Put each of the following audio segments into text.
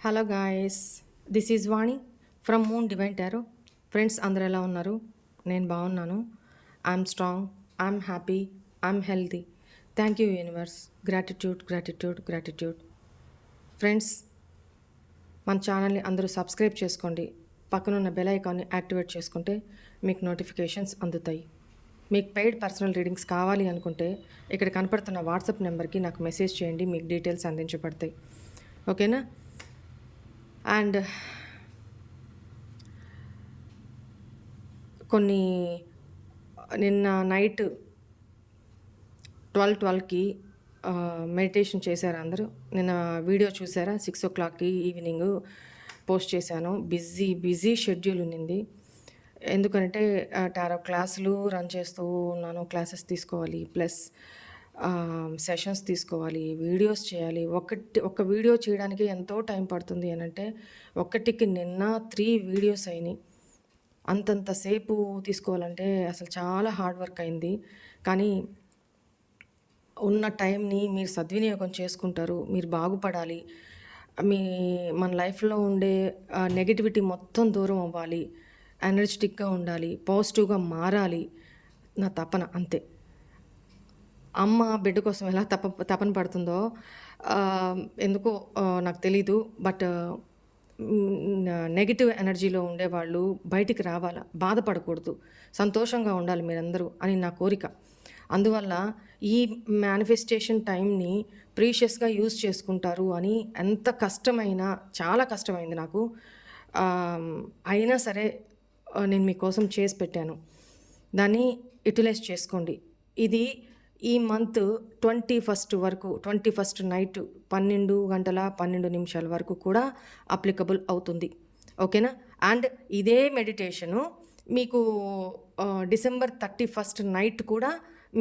Hello guys, this is Vani from moon divine tarot. Friends అందరు ఎలా ఉన్నారు? నేను బాగున్నాను. I'm strong, I'm happy, I'm healthy. Thank you universe. Gratitude gratitude gratitude. Friends, మన ఛానల్ని అందరూ సబ్స్క్రైబ్ చేసుకోండి. పక్కనున్న బెల్ ఐకాన్ని యాక్టివేట్ చేసుకుంటే మీకు నోటిఫికేషన్స్ అందుతాయి. మీకు పెయిడ్ పర్సనల్ రీడింగ్స్ కావాలి అనుకుంటే ఇక్కడ కనపడుతున్న వాట్సాప్ నెంబర్కి నాకు మెసేజ్ చేయండి, మీకు డీటెయిల్స్ అందించబడతాయి. ఓకేనా? అండ్ కొన్ని నిన్న నైట్ 12:12కి మెడిటేషన్ చేశారు అందరూ. నిన్న వీడియో చూసారా? 6 o'clockకి ఈవినింగ్ పోస్ట్ చేశాను. బిజీ షెడ్యూల్ ఉన్నింది. ఎందుకంటే టారో క్లాసులు రన్ చేస్తూ ఉన్నాను. క్లాసెస్ తీసుకోవాలి, ప్లస్ సెషన్స్ తీసుకోవాలి, వీడియోస్ చేయాలి. ఒక వీడియో చేయడానికి ఎంతో టైం పడుతుంది అనంటే ఒకటికి నిన్న 3 వీడియోస్ అయినాయి. అంతంతసేపు తీసుకోవాలంటే అసలు చాలా హార్డ్ వర్క్ అయింది. కానీ ఉన్న టైంని మీరు సద్వినియోగం చేసుకుంటారు. మీరు బాగుపడాలి. మన లైఫ్లో ఉండే నెగటివిటీ మొత్తం దూరం అవ్వాలి, ఎనర్జెటిక్గా ఉండాలి, పాజిటివ్గా మారాలి. నా తపన అంతే. అమ్మ బిడ్డ కోసం ఎలా తపన పడుతుందో ఎందుకో నాకు తెలీదు. బట్ నెగిటివ్ ఎనర్జీలో ఉండేవాళ్ళు బయటికి రావాలా, బాధపడకూడదు, సంతోషంగా ఉండాలి మీరందరూ అని నా కోరిక. అందువల్ల ఈ మేనిఫెస్టేషన్ టైంని ప్రీషియస్గా యూజ్ చేసుకుంటారు అని ఎంత కష్టమైనా, చాలా కష్టమైంది నాకు, అయినా సరే నేను మీకోసం చేసి పెట్టాను. దాన్ని యూటిలైజ్ చేసుకోండి. ఇది ఈ మంత్ 21st వరకు, 21st నైట్ 12:12 వరకు కూడా అప్లికబుల్ అవుతుంది. ఓకేనా? అండ్ ఇదే మెడిటేషను మీకు December 31st నైట్ కూడా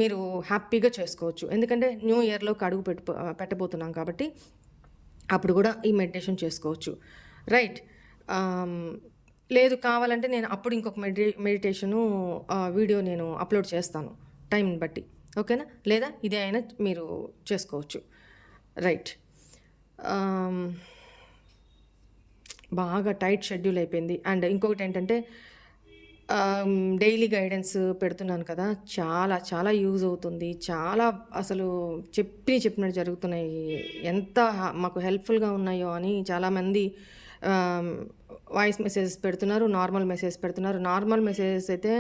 మీరు హ్యాపీగా చేసుకోవచ్చు. ఎందుకంటే న్యూ ఇయర్లోకి అడుగు పెట్టబోతున్నాం కాబట్టి అప్పుడు కూడా ఈ మెడిటేషన్ చేసుకోవచ్చు. రైట్? లేదు కావాలంటే నేను అప్పుడు ఇంకొక మెడిటేషను వీడియో నేను అప్లోడ్ చేస్తాను టైంని బట్టి. ఓకేనా? లేదా ఇదే అయినా మీరు చేసుకోవచ్చు. రైట్. బాగా టైట్ షెడ్యూల్ అయిపోయింది. అండ్ ఇంకొకటి ఏంటంటే డైలీ గైడెన్స్ పెడుతున్నాను కదా, చాలా చాలా యూజ్ అవుతుంది. చాలా అసలు చెప్పినట్టు జరుగుతున్నాయి. ఎంత మాకు హెల్ప్ఫుల్గా ఉన్నాయో అని చాలామంది వాయిస్ మెసేజెస్ పెడుతున్నారు, నార్మల్ మెసేజ్ పెడుతున్నారు. నార్మల్ మెసేజెస్ అయితే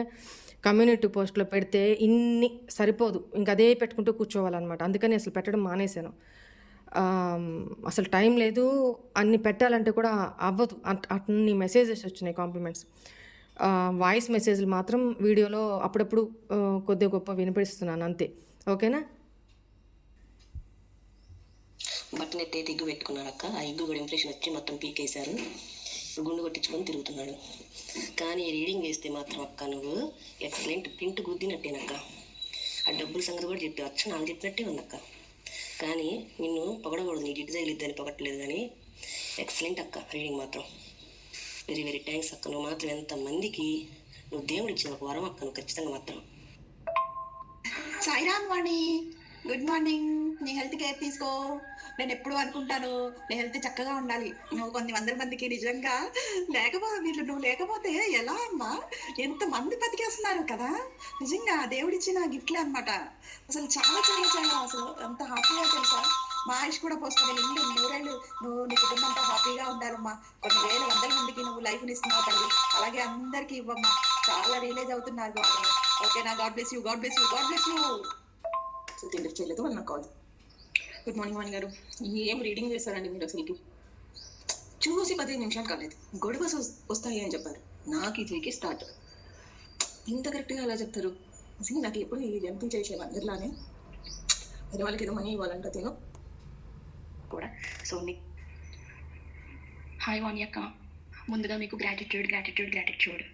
కమ్యూనిటీ పోస్ట్లో పెడితే ఇన్ని సరిపోదు, ఇంక అదే పెట్టుకుంటూ కూర్చోవాలన్నమాట. అందుకని అసలు పెట్టడం మానేశాను. అసలు టైం లేదు, అన్ని పెట్టాలంటే కూడా అవ్వదు. అన్ని మెసేజెస్ వచ్చినాయి, కాంప్లిమెంట్స్. వాయిస్ మెసేజ్లు మాత్రం వీడియోలో అప్పుడప్పుడు కొద్దిగా గొప్ప వినిపిస్తున్నాను అంతే. ఓకేనా? బట్టన్ ఎత్తే ఎగ్గు పెట్టుకున్నాడు అక్క. ఆ ఎగ్గు కూడా ఇంప్రెషన్ వచ్చి మొత్తం పీకేశారు. గుండు కొట్టించుకొని తిరుగుతున్నాడు. కానీ రీడింగ్ వేస్తే మాత్రం అక్క నువ్వు ఎక్సలెంట్ ప్రింట్ గుద్దినట్టేనక్క. ఆ డబ్బుల సంగతి కూడా చెప్పి వచ్చి నాకు చెప్పినట్టే ఉందక్క. కానీ నిన్ను పొగడకూడదు, నీ గిడ్డు తగిలిద్దని పొగట్లేదు. కానీ ఎక్సలెంట్ అక్క, రీడింగ్ మాత్రం వెరీ వెరీ థ్యాంక్స్ అక్క. నువ్వు మాత్రం ఎంతమందికి నువ్వు దేవుడు ఇచ్చిన ఒక వరం అక్క, నువ్వు ఖచ్చితంగా మాత్రం. సాయిరామ్ వాణి, గుడ్ మార్నింగ్. నీ హెల్త్ కేర్ తీసుకో. నేను ఎప్పుడు అనుకుంటాను నీ హెల్త్ చక్కగా ఉండాలి. నువ్వు కొన్ని వందల మందికి నిజంగా నువ్వు లేకపోతే ఎలా అమ్మా, ఎంత మంది బతికేస్తున్నారు కదా. నిజంగా దేవుడిచ్చిన గిఫ్ట్లే అనమాట. అసలు చాలా చాలా చాలా అసలు ఎంత హ్యాపీగా తెలుసా. మా ఆయుష్ కూడా పోస్తుంది. ఇల్లు 100 నువ్వు నీ కుటుంబంతో హ్యాపీగా ఉండాలమ్మా. కొన్ని వేల వందల మందికి నువ్వు లైఫ్ని ఇస్తున్నావు తల్లి. అలాగే అందరికీ ఇవ్వమ్మా. చాలా రియలైజ్ అవుతున్నారు. ఓకేనా? God bless you, God bless you, God bless you. Lift చేయలేదు వాళ్ళ కాల్. గుడ్ మార్నింగ్ వాణి గారు. ఏం రీడింగ్ చేస్తారండి మీరు? అసలుకి చూసి 15 నిమిషాలు కాలేదు, గొడవ వస్తాయి అని చెప్పారు. నాకు ఇది స్టార్ట్. ఇంత కరెక్ట్గా అలా చెప్తారు. అసలు నాకు ఎప్పుడు ఇది అనిపించేసాను అందరిలానే. వేరే వాళ్ళకి ఏదో మనీ ఇవ్వాలంట తిను కూడా. సో హాయ్ వాణి అక్క, ముందుగా మీకు gratitude gratitude gratitude.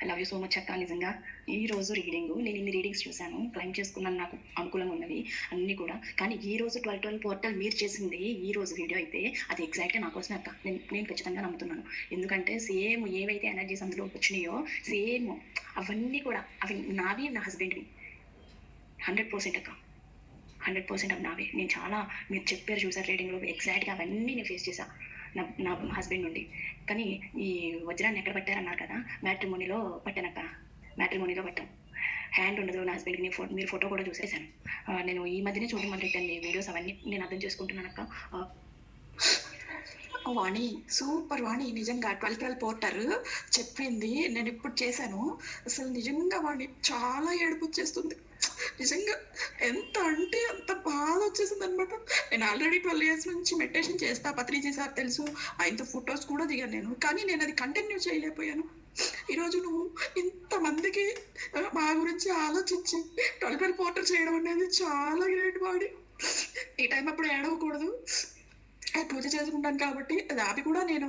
I love you so much అక్క. నిజంగా ఈ రోజు రీడింగ్ నేను ఇన్ని రీడింగ్స్ చూశాను, క్లైమ్ చేసుకున్నాను, నాకు అనుకూలంగా ఉన్నవి అన్నీ కూడా. కానీ ఈ రోజు 12 పోర్టల్ మీరు చేసింది ఈ రోజు వీడియో అయితే అది ఎగ్జాక్ట్గా నా కోసమే అక్క. నేను ఖచ్చితంగా నమ్ముతున్నాను. ఎందుకంటే సేమ్ ఏవైతే ఎనర్జీస్ అందులో వచ్చినాయో సేమ్ అవన్నీ కూడా అవి నావి, నా హస్బెండ్వి. 100% అక్క, 100% అవి నావే. నేను చాలా మీరు చెప్పారు చూసారు రీడింగ్లో, ఎగ్జాక్ట్గా అవన్నీ నేను ఫేస్ చేశాను. నా హస్బెండ్ నుండి. కానీ ఈ వజ్రాన్ని ఎక్కడ పట్టారన్నారు కదా, మ్యాట్రిమోనీలో పట్టానక్క. మ్యాట్రిమోనీలో పట్టాను. హ్యాండ్ ఉండదు నా హస్బెండ్కి. మీరు ఫోటో కూడా చూసేసాను. నేను ఈ మధ్యనే చూడడం మొదలెట్టాను మీ వీడియోస్ అవన్నీ. నేను అర్థం చేసుకుంటున్నానక్క. వాణి సూపర్ వాణి, నిజంగా 12 పోర్టర్ చెప్పింది నేను ఇప్పుడు చేశాను. అసలు నిజంగా వాణి చాలా ఏడుపు వచ్చేస్తుంది. నిజంగా ఎంత అంటే అంత బాధ వచ్చేసింది అనమాట. నేను ఆల్రెడీ 12 years నుంచి మెడిటేషన్ చేస్తా, పత్రిజీ సార్ తెలుసు, ఆయనతో ఫొటోస్ కూడా దిగాను నేను. కానీ నేను అది కంటిన్యూ చేయలేకపోయాను. ఈరోజు నువ్వు ఇంతమందికి మా గురించి ఆలోచించి 12 పోర్టర్ చేయడం అనేది చాలా గ్రేట్ వాడి. ఈ టైం అప్పుడు ఏడవకూడదు, పూజ చేసుకుంటాను కాబట్టి అది కూడా నేను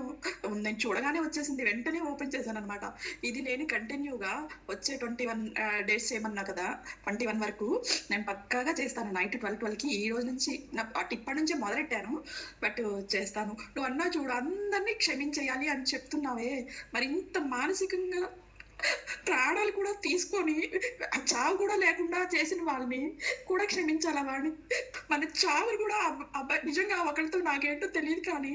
చూడగానే వచ్చేసింది, వెంటనే ఓపెన్ చేశాను అనమాట. ఇది నేను కంటిన్యూగా వచ్చే 21 days చేయమన్నా కదా, 21 వరకు నేను పక్కాగా చేస్తాను. నైట్ 12కి ఈ రోజు నుంచి ఇప్పటి నుంచే మొదలెట్టాను, బట్ చేస్తాను. నువ్వు అన్నా చూడు, అందరినీ క్షమించేయాలి అని చెప్తున్నావే, మరి ఇంత మానసికంగా ప్రాణాలు కూడా తీసుకొని చావు కూడా లేకుండా చేసిన వాళ్ళని కూడా క్షమించాలా వాడిని? మన చావులు కూడా అబ్బాయి నిజంగా ఒకరితో నాకేంటో తెలియదు, కానీ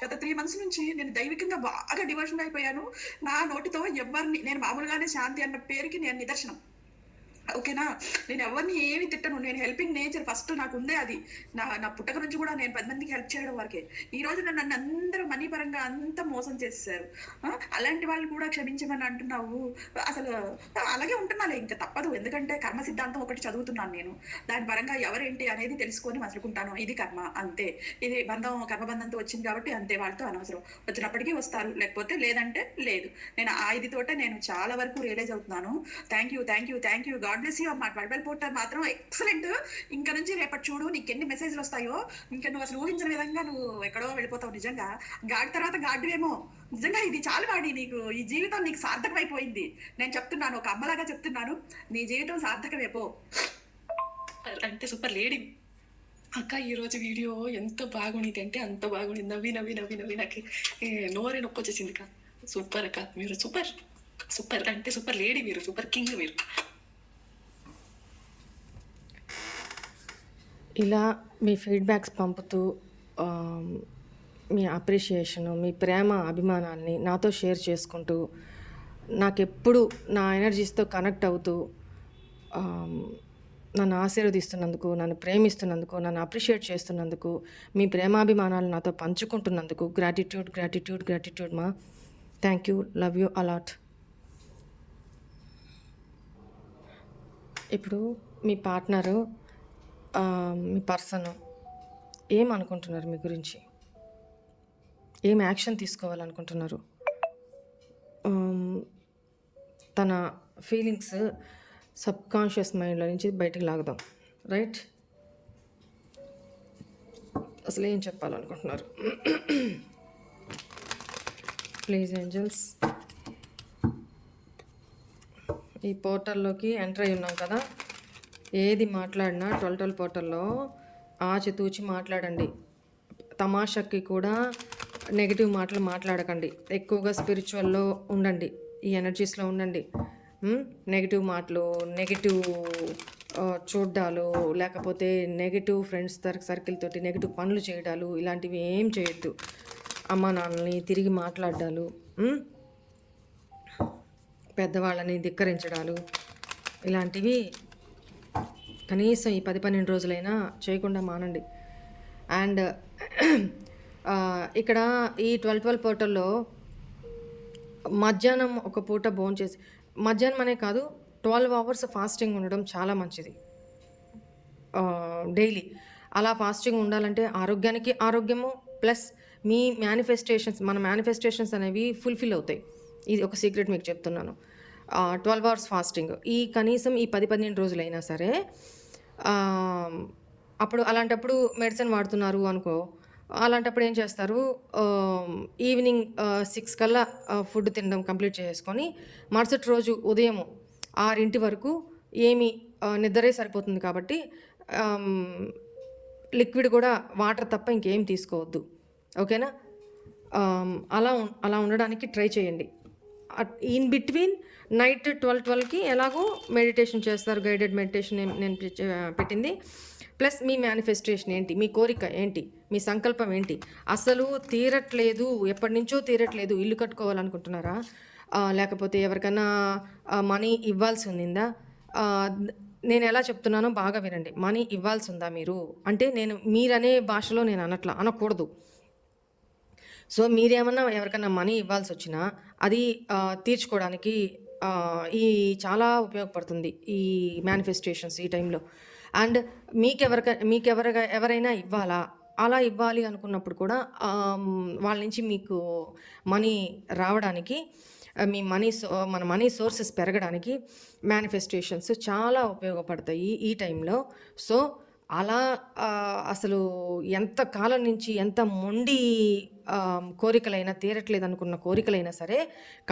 గత 3 months నుంచి నేను దైవికంగా బాగా డివోషన్ అయిపోయాను. నా నోటితో ఎవరిని, నేను మామూలుగానే శాంతి అన్న పేరుకి నేను నిదర్శనం, ఓకేనా? నేను ఎవరిని ఏమి తిట్టను. నేను హెల్పింగ్ నేచర్ ఫస్ట్ నాకు ఉందే. అది నా పుట్టక నుంచి కూడా నేను 10 మందికి హెల్ప్ చేయడం వరకే. ఈ రోజు నన్ను అందరూ మనీ పరంగా అంతా మోసం చేసేసారు. అలాంటి వాళ్ళు కూడా క్షమించమని అంటున్నావు. అసలు అలాగే ఉంటున్నాలే, ఇంకా తప్పదు. ఎందుకంటే కర్మ సిద్ధాంతం ఒకటి చదువుతున్నాను నేను. దాని పరంగా ఎవరేంటి అనేది తెలుసుకొని మసులుకుంటాను. ఇది కర్మ, అంతే. ఇది బంధం కర్మబంధంతో వచ్చింది కాబట్టి అంతే. వాళ్ళతో అనవసరం, వచ్చినప్పటికీ వస్తారు, లేకపోతే లేదంటే లేదు. నేను ఆ ఇది తోటే నేను చాలా వరకు రియలైజ్ అవుతున్నాను. Thank you God bless you అమ్మా. 12 పోర్టర్ మాత్రం ఎక్సలెంట్. ఇంకా నుంచి రేపటి చూడు నీకు ఎన్ని మెసేజ్లు వస్తాయో, ఇంకా నువ్వు అసలు ఊహించిన విధంగా నువ్వు ఎక్కడో వెళ్ళిపోతావు. నిజంగా గాడి తర్వాత గాడి ఏమో. నిజంగా ఇది చాలు వాడి, నీకు ఈ జీవితం నీకు సార్థకమైపోయింది. నేను చెప్తున్నాను, ఒక అమ్మలాగా చెప్తున్నాను, నీ జీవితం సార్థకమైపో. అంటే సూపర్ లేడీ అక్క. ఈరోజు వీడియో ఎంత బాగుంది అంటే అంత బాగుంది. నవ్వి నాకు నోరే నొప్పి వచ్చేసింది అక్క. సూపర్ అక్క, మీరు సూపర్ అంటే సూపర్ లేడీ, మీరు సూపర్ కింగ్ మీరు. ఇలా మీ ఫీడ్బ్యాక్స్ పంపుతూ మీ అప్రిషియేషను, మీ ప్రేమ అభిమానాన్ని నాతో షేర్ చేసుకుంటూ, నాకెప్పుడు నా ఎనర్జీస్తో కనెక్ట్ అవుతూ నన్ను ఆశీర్వదిస్తున్నందుకు, నన్ను ప్రేమిస్తున్నందుకు, నన్ను అప్రిషియేట్ చేస్తున్నందుకు, మీ ప్రేమాభిమానాలు నాతో పంచుకుంటున్నందుకు గ్రాటిట్యూడ్ మా. Thank you, love you a lot. ఇప్పుడు మీ పార్ట్నరు, మీ పర్సన్ ఏమనుకుంటున్నారు మీ గురించి, ఏం యాక్షన్ తీసుకోవాలనుకుంటున్నారు, తన ఫీలింగ్స్ సబ్కాన్షియస్ మైండ్లో నుంచి బయటకు లాగుదాం. రైట్? అసలు ఏం చెప్పాలనుకుంటున్నారు? ప్లీజ్ ఏంజల్స్, ఈ పోర్టల్లోకి ఎంటర్ అయి ఉన్నాం కదా, ఏది మాట్లాడినా 12 పోర్టల్లో ఆచితూచి మాట్లాడండి. తమాషాకి కూడా నెగిటివ్ మాటలు మాట్లాడకండి. ఎక్కువగా స్పిరిచువల్లో ఉండండి, ఈ ఎనర్జీస్లో ఉండండి. నెగిటివ్ మాటలు, నెగిటివ్ చూడ్డాలు, లేకపోతే నెగిటివ్ ఫ్రెండ్స్ సర్కిల్ తోటి నెగిటివ్ పనులు చేయడాలు, ఇలాంటివి ఏం చేయొద్దు. అమ్మా నాన్నని తిరిగి మాట్లాడాలు, పెద్దవాళ్ళని ధిక్కరించడాలు, ఇలాంటివి కనీసం ఈ 10-12 రోజులైనా చేయకుండా మానండి. అండ్ ఇక్కడ ఈ 12 పోర్టల్లో మధ్యాహ్నం ఒక పూట భోంచేసి, మధ్యాహ్నం అనే కాదు 12 hours ఫాస్టింగ్ ఉండడం చాలా మంచిది డైలీ. అలా ఫాస్టింగ్ ఉండాలంటే ఆరోగ్యానికి ఆరోగ్యము, ప్లస్ మీ మన మేనిఫెస్టేషన్స్ అనేవి ఫుల్ఫిల్ అవుతాయి. ఇది ఒక సీక్రెట్ మీకు చెప్తున్నాను. 12 hours ఫాస్టింగ్ కనీసం ఈ 10-12 రోజులైనా సరే. అలాంటప్పుడు మెడిసిన్ వాడుతున్నారు అనుకో, అలాంటప్పుడు ఏం చేస్తారు, ఈవినింగ్ 6 కల్లా ఫుడ్ తినడం కంప్లీట్ చేసుకొని మరుసటి రోజు ఉదయం 6 వరకు ఏమి నిద్రే సరిపోతుంది కాబట్టి లిక్విడ్ కూడా వాటర్ తప్ప ఇంకేం తీసుకోవద్దు. ఓకేనా? అలా ఉండడానికి ట్రై చేయండి. ఇన్ బిట్వీన్ నైట్ 12కి ఎలాగో మెడిటేషన్ చేస్తారు, గైడెడ్ మెడిటేషన్ నేను పెట్టింది. ప్లస్ మీ మేనిఫెస్టేషన్ ఏంటి, మీ కోరిక ఏంటి, మీ సంకల్పం ఏంటి, అసలు తీరట్లేదు, ఎప్పటి నుంచో తీరట్లేదు, ఇల్లు కట్టుకోవాలనుకుంటున్నారా, లేకపోతే ఎవరికైనా మనీ ఇవ్వాల్సి ఉందా, నేను ఎలా చెప్తున్నానో బాగా వినండి. మనీ ఇవ్వాల్సి ఉందా మీరు అంటే, మీరనే భాషలో నేను అనకూడదు. సో మీరేమన్నా ఎవరికైనా మనీ ఇవ్వాల్సి వచ్చినా అది తీర్చుకోవడానికి ఈ చాలా ఉపయోగపడుతుంది ఈ మేనిఫెస్టేషన్స్ ఈ టైంలో. అండ్ ఎవరైనా ఇవ్వాలా, అలా ఇవ్వాలి అనుకున్నప్పుడు కూడా వాళ్ళ నుంచి మీకు మనీ రావడానికి, మన మనీ సోర్సెస్ పెరగడానికి మేనిఫెస్టేషన్స్ చాలా ఉపయోగపడతాయి ఈ టైంలో. సో అలా అసలు ఎంత కాలం నుంచి ఎంత మొండి కోరికలైనా, తీరట్లేదు అనుకున్న కోరికలైనా సరే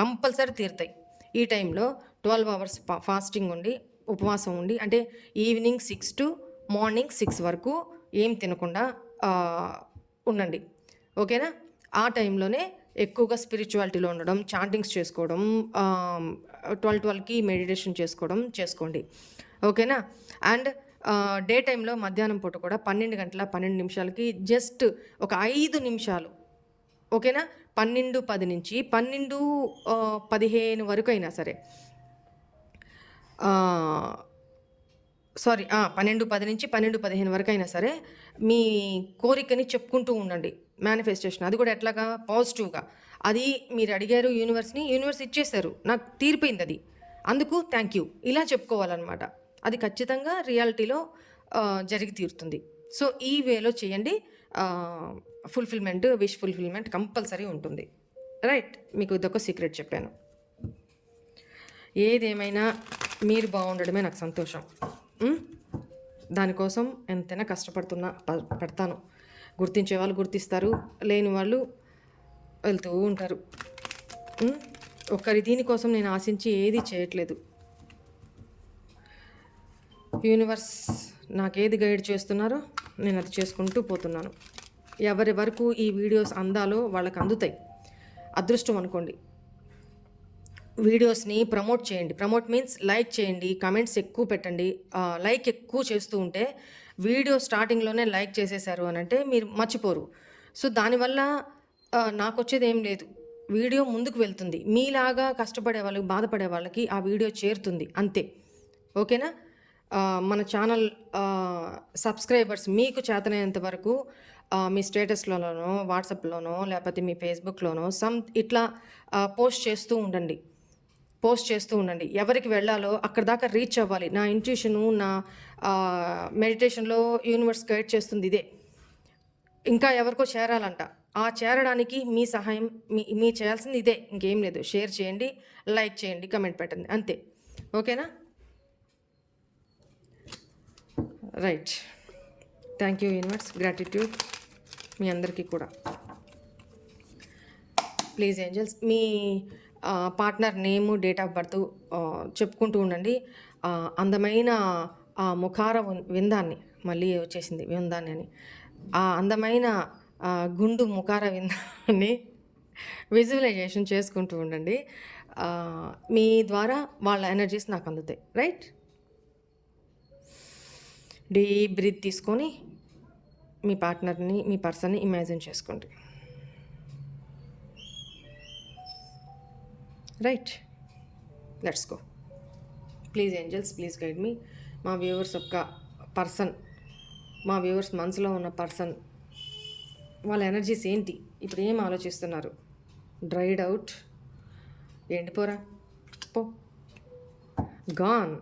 కంపల్సరీ తీరుతాయి ఈ టైంలో. 12 hours ఫాస్టింగ్ ఉండి, ఉపవాసం ఉండి, అంటే ఈవినింగ్ 6 to మార్నింగ్ 6 వరకు ఏం తినకుండా ఉండండి. ఓకేనా? ఆ టైంలోనే ఎక్కువగా స్పిరిచువాలిటీలో ఉండడం, చాంటింగ్స్ చేసుకోవడం, 12కి మెడిటేషన్ చేసుకోండి. ఓకేనా? అండ్ డే టైంలో మధ్యాహ్నం పూట కూడా 12 గంటల 12 నిమిషాలకి జస్ట్ ఒక 5 నిమిషాలు, ఓకేనా, 12:10 నుంచి 12:15 వరకు అయినా సరే, 12:10 నుంచి 12:15 వరకు అయినా సరే మీ కోరికని చెప్పుకుంటూ ఉండండి. మేనిఫెస్టేషన్ అది కూడా ఎట్లాగా, పాజిటివ్గా. అది మీరు అడిగారు యూనివర్స్ ఇచ్చేశారు, నాకు తీరిపోయింది అది, అందుకు థ్యాంక్ యూ, ఇలా చెప్పుకోవాలన్నమాట. అది ఖచ్చితంగా రియాలిటీలో జరిగి తీరుతుంది. సో ఈ వేలో చేయండి, విష్ ఫుల్ఫిల్మెంట్ కంపల్సరీ ఉంటుంది. రైట్, మీకు ఇదొక సీక్రెట్ చెప్పాను. ఏదేమైనా మీరు బాగుండడమే నాకు సంతోషం. దానికోసం ఎంతైనా పడతాను. గుర్తించే వాళ్ళు గుర్తిస్తారు, లేని వాళ్ళు వెళ్తూ ఉంటారు. దీనికోసం నేను ఆశించి ఏది చేయట్లేదు. యూనివర్స్ నాకేది గైడ్ చేస్తున్నారో నేను అది చేసుకుంటూ పోతున్నాను. ఎవరి వరకు ఈ వీడియోస్ అందాలో వాళ్ళకి అందుతాయి. అదృష్టం అనుకోండి. వీడియోస్ని ప్రమోట్ చేయండి. ప్రమోట్ మీన్స్ లైక్ చేయండి, కమెంట్స్ ఎక్కువ పెట్టండి. లైక్ ఎక్కువ చేస్తూ ఉంటే, వీడియో స్టార్టింగ్లోనే లైక్ చేసేసారు అని అంటే మీరు మర్చిపోరు. సో దానివల్ల నాకు వచ్చేది ఏం లేదు, వీడియో ముందుకు వెళ్తుంది. మీలాగా కష్టపడే వాళ్ళకి, బాధపడే వాళ్ళకి ఆ వీడియో చేరుతుంది, అంతే. ఓకేనా? మన ఛానల్ సబ్స్క్రైబర్స్ మీకు చేతనైనంత వరకు మీ స్టేటస్లలోనో, వాట్సాప్లోనో, లేకపోతే మీ ఫేస్బుక్లోనో ఇట్లా పోస్ట్ చేస్తూ ఉండండి. ఎవరికి వెళ్ళాలో అక్కడ దాకా రీచ్ అవ్వాలి. నా ఇంట్యూషను, నా మెడిటేషన్లో యూనివర్స్ గైడ్ చేస్తుంది ఇదే. ఇంకా ఎవరికో చేరాలంట, ఆ చేరడానికి మీ సహాయం, మీ చేయాల్సింది ఇదే, ఇంకేం లేదు. షేర్ చేయండి, లైక్ చేయండి, కమెంట్ పెట్టండి, అంతే. ఓకేనా? Right, thank you universe, gratitude మీ అందరికీ కూడా. ప్లీజ్ ఏంజల్స్, మీ partner name, date of birth చెప్పుకుంటూ ఉండండి. అందమైన ఆ ముఖార విందాన్ని, మళ్ళీ వచ్చేసింది విందాన్ని అని, ఆ అందమైన గుండు ముఖార విందాన్ని విజువలైజేషన్ చేసుకుంటూ ఉండండి. మీ ద్వారా వాళ్ళ ఎనర్జీస్ నాకు అందుతాయి. రైట్, డీప్ బ్రీత్ తీసుకొని మీ పార్ట్నర్ని, మీ పర్సన్ని ఇమాజిన్ చేసుకోండి. Right, let's go. Please angels, please guide me. మా వ్యూవర్స్ మా వ్యూవర్స్ మనసులో ఉన్న పర్సన్ వాళ్ళ ఎనర్జీస్ ఏంటి, ఇప్పుడు ఏం ఆలోచిస్తున్నారు? డ్రైడ్ అవుట్, ఎండిపోరా, పో, gone.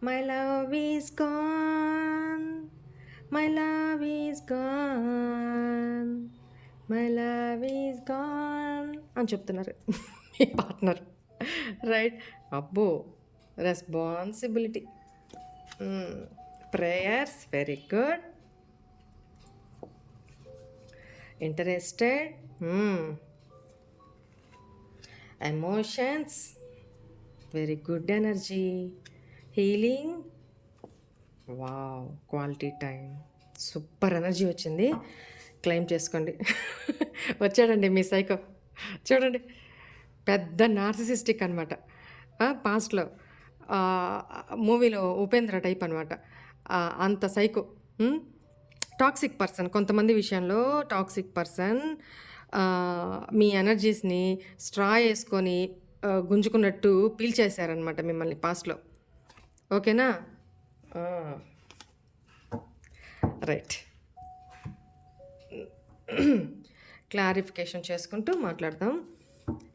My love is gone, my love is gone, my love is gone అని చెప్తున్నారు మీ పార్ట్నర్. రైట్, అబ్బో, responsibility, prayers, very good. Interested, emotions, very good energy. Healing, wow, quality time, super energy వచ్చింది. Claim చేసుకోండి. వచ్చాడండి మీ psycho, చూడండి, పెద్ద narcissistic అనమాట. పాస్ట్లో మూవీలో ఉపేంద్ర టైప్ అనమాట. అంత సైకో. టాక్సిక్ పర్సన్, కొంతమంది విషయంలో టాక్సిక్ పర్సన్ మీ ఎనర్జీస్ని స్ట్రా వేసుకొని గుంజుకున్నట్టు పీల్చేశారనమాట మిమ్మల్ని పాస్ట్లో. ఓకేనా? రైట్. క్లారిఫికేషన్ చేసుకుంటూ మాట్లాడదాం.